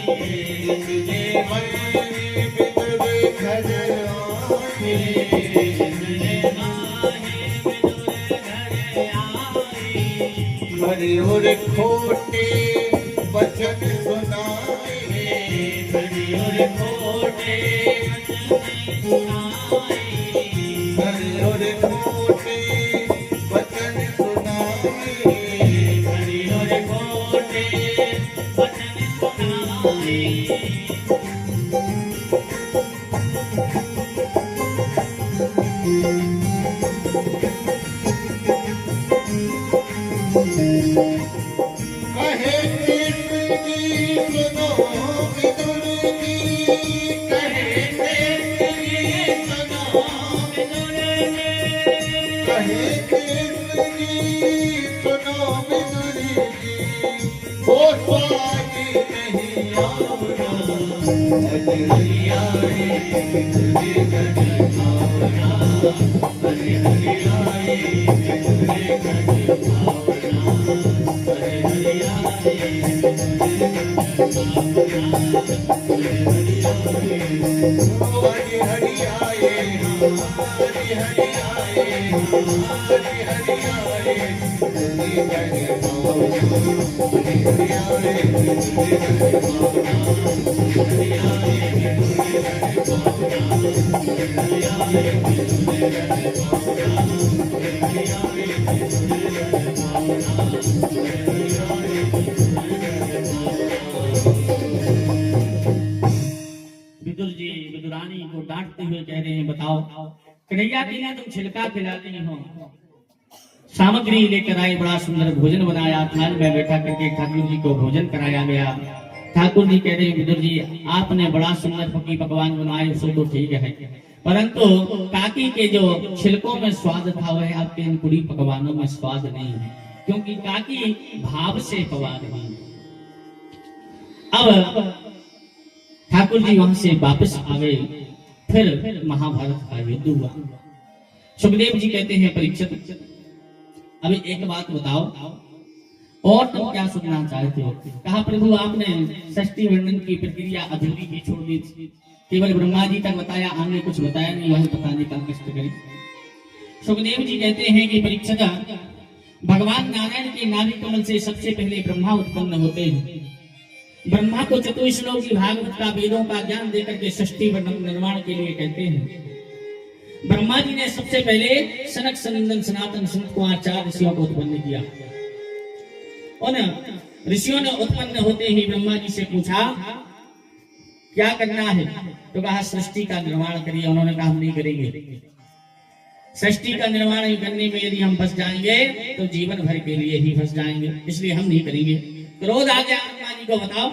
हरि और खोटे वचन सुनाए, हरि और खोटे हरि और खोटे वचन सुनाए, हरि और खोटे वचन सुनाए। कहे कृष्ण जी सुनो विदुर जी, कहे कृष्ण जी सुनो विदुर जी, कहे कृष्ण जी सुनो विदुर जी, वो स्वामी नहीं आवरा, हरि हरि आए विदुर गण आवरा, हरि हरि आए विदुर गण आवरा, हरि हरि आए हरि हरि आए, हरि हरि आए, हरि हरि आए, विदुर जी विदुरानी को डांटते हुए कह रहे हैं, बताओ कन्हैया के लिए तुम छिलका खिलाती हो, सामग्री लेकर आए, बड़ा सुंदर भोजन बनाया, थाल में बैठा करके ठाकुर जी को भोजन कराया गया। ठाकुर जी कह रहे हैं, विदुर जी आपने बड़ा सुंदर पकी पकवान बनाए, सो तो ठीक है, परंतु काकी के जो छिलकों में स्वाद था वह आपके इन पूरी पकवानों में स्वाद नहीं है, क्योंकि काकी भाव से पवा रही है। अब ठाकुर जी वहां से वापस आ गए, फिर महाभारत का युद्ध हुआ। सुखदेव जी कहते हैं, परीक्षित अभी एक बात बताओ, और तुम क्या सुनना चाहते हो? कहा, प्रभु आपने षष्ठी वर्णन की प्रक्रिया अधूरी ही छोड़ दी थी, केवल ब्रह्मा जी तक बताया, आगे कुछ बताया नहीं, वही बताने का कष्ट करें। सुखदेव जी कहते हैं कि परीक्षित, भगवान नारायण के नाभि कमल से सबसे पहले ब्रह्मा उत्पन्न होते हैं। ब्रह्मा को चतुश्लोकी भागवत का वेदों का ज्ञान देकर के षष्ठी वर्णन निर्माण के लिए कहते हैं। ब्रह्मा जी ने सबसे पहले सनक सनंदन सनातन सनत कुमार 4 ऋषियों को उत्पन्न किया। उन ऋषियों ने उत्पन्न होते ही ब्रह्मा जी से पूछा क्या करना है, तो कहा सृष्टि का निर्माण करिए। उन्होंने कहा हम नहीं करेंगे, सृष्टि का निर्माण करने में यदि हम फंस जाएंगे तो जीवन भर के लिए ही फंस जाएंगे, इसलिए हम नहीं करेंगे। क्रोध आ गया ब्रह्मा जी को, बताओ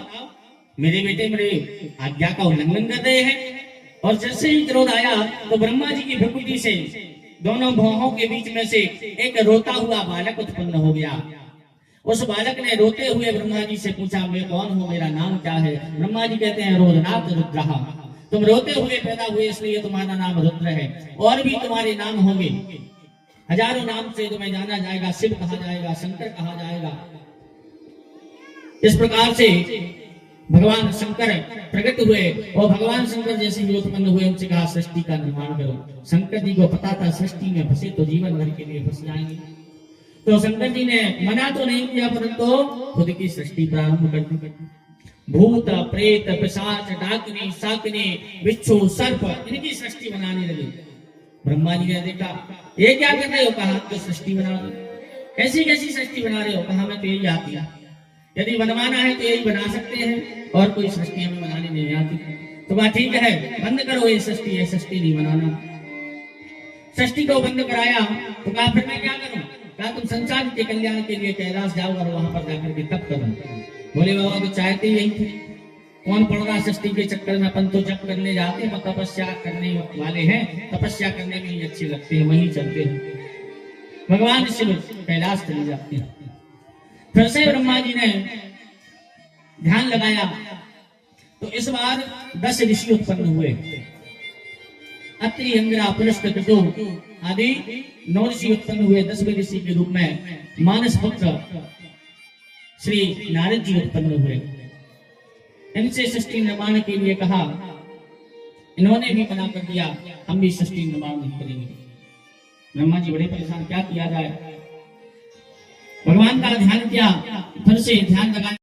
मेरे बेटे मेरे आज्ञा का उल्लंघन कर रहे हैं। और जैसे ही क्रोध आया तो ब्रह्मा जी की भ्रुकुटी से दोनों भौहों के बीच में से एक रोता हुआ बालक उत्पन्न हो गया। उस बालक ने रोते हुए ब्रह्मा जी से पूछा, मैं कौन हूँ, मेरा नाम क्या है? ब्रह्मा जी कहते हैं, रोदनाथ रुद्रहा, तुम रोते हुए पैदा हुए इसलिए तुम्हारा नाम रुद्र है, और भी तुम्हारे नाम होंगे, हजारों नाम से तुम्हें जाना जाएगा, शिव कहा जाएगा, शंकर कहा जाएगा। इस प्रकार से भगवान शंकर प्रकट हुए और भगवान शंकर जैसे ही उत्पन्न हुए उनसे कहा सृष्टि का निर्माण करो। शंकर जी को पता था सृष्टि में फंसे तो जीवन भर के लिए फंस जाएंगे, तो शंकर जी ने मना तो नहीं किया, परंतु खुद की सृष्टि प्रारंभ कर दी। भूत प्रेत पिशाच डाकिनी शाकिनी बिच्छू सर्प इनकी सृष्टि बनाने लगे। ब्रह्मा जी ने देखा ये क्या कर रहे हो, कहा तो सृष्टि बना दो। कैसी कैसी सृष्टि बना रहे हो, कहा मैं तो यही आती है, यदि बनवाना है तो यही बना सकते हैं, और कोई सृष्टि हमें बनानी नहीं आती। तो कहा ठीक है बंद करो ये सृष्टि नहीं बनाना। सृष्टि को बंद कराया तो कहा फिर मैं क्या करूं? कहा तुम संसार के कल्याण के लिए कैलाश जाओ और वहां पर जाकर के तप करो। बोले बाबा तो चाहते यही थे, कौन पड़ रहा सृष्टि के चक्कर में, अपन तो जप करने जाते हैं, तपस्या करने वाले हैं, तपस्या करने में ही अच्छे लगते हैं, वहीं चलते हैं। भगवान शिव कैलाश चले जाते हैं। फिर से ब्रह्मा जी ने ध्यान लगाया तो इस बार 10 ऋषि उत्पन्न हुए। अत्रि अंगिरा पुलस्त्य क्रतु आदि 9 ऋषि उत्पन्न हुए। 10वें ऋषि के रूप में मानस पुत्र श्री नारद जी उत्पन्न हुए। इनसे सृष्टि निर्माण के लिए कहा, इन्होंने भी मना कर दिया, हम भी सृष्टि निर्माण नहीं करेंगे। ब्रह्मा जी बड़े परेशान, क्या किया जाए। भगवान का ध्यान किया, फिर से ध्यान लगा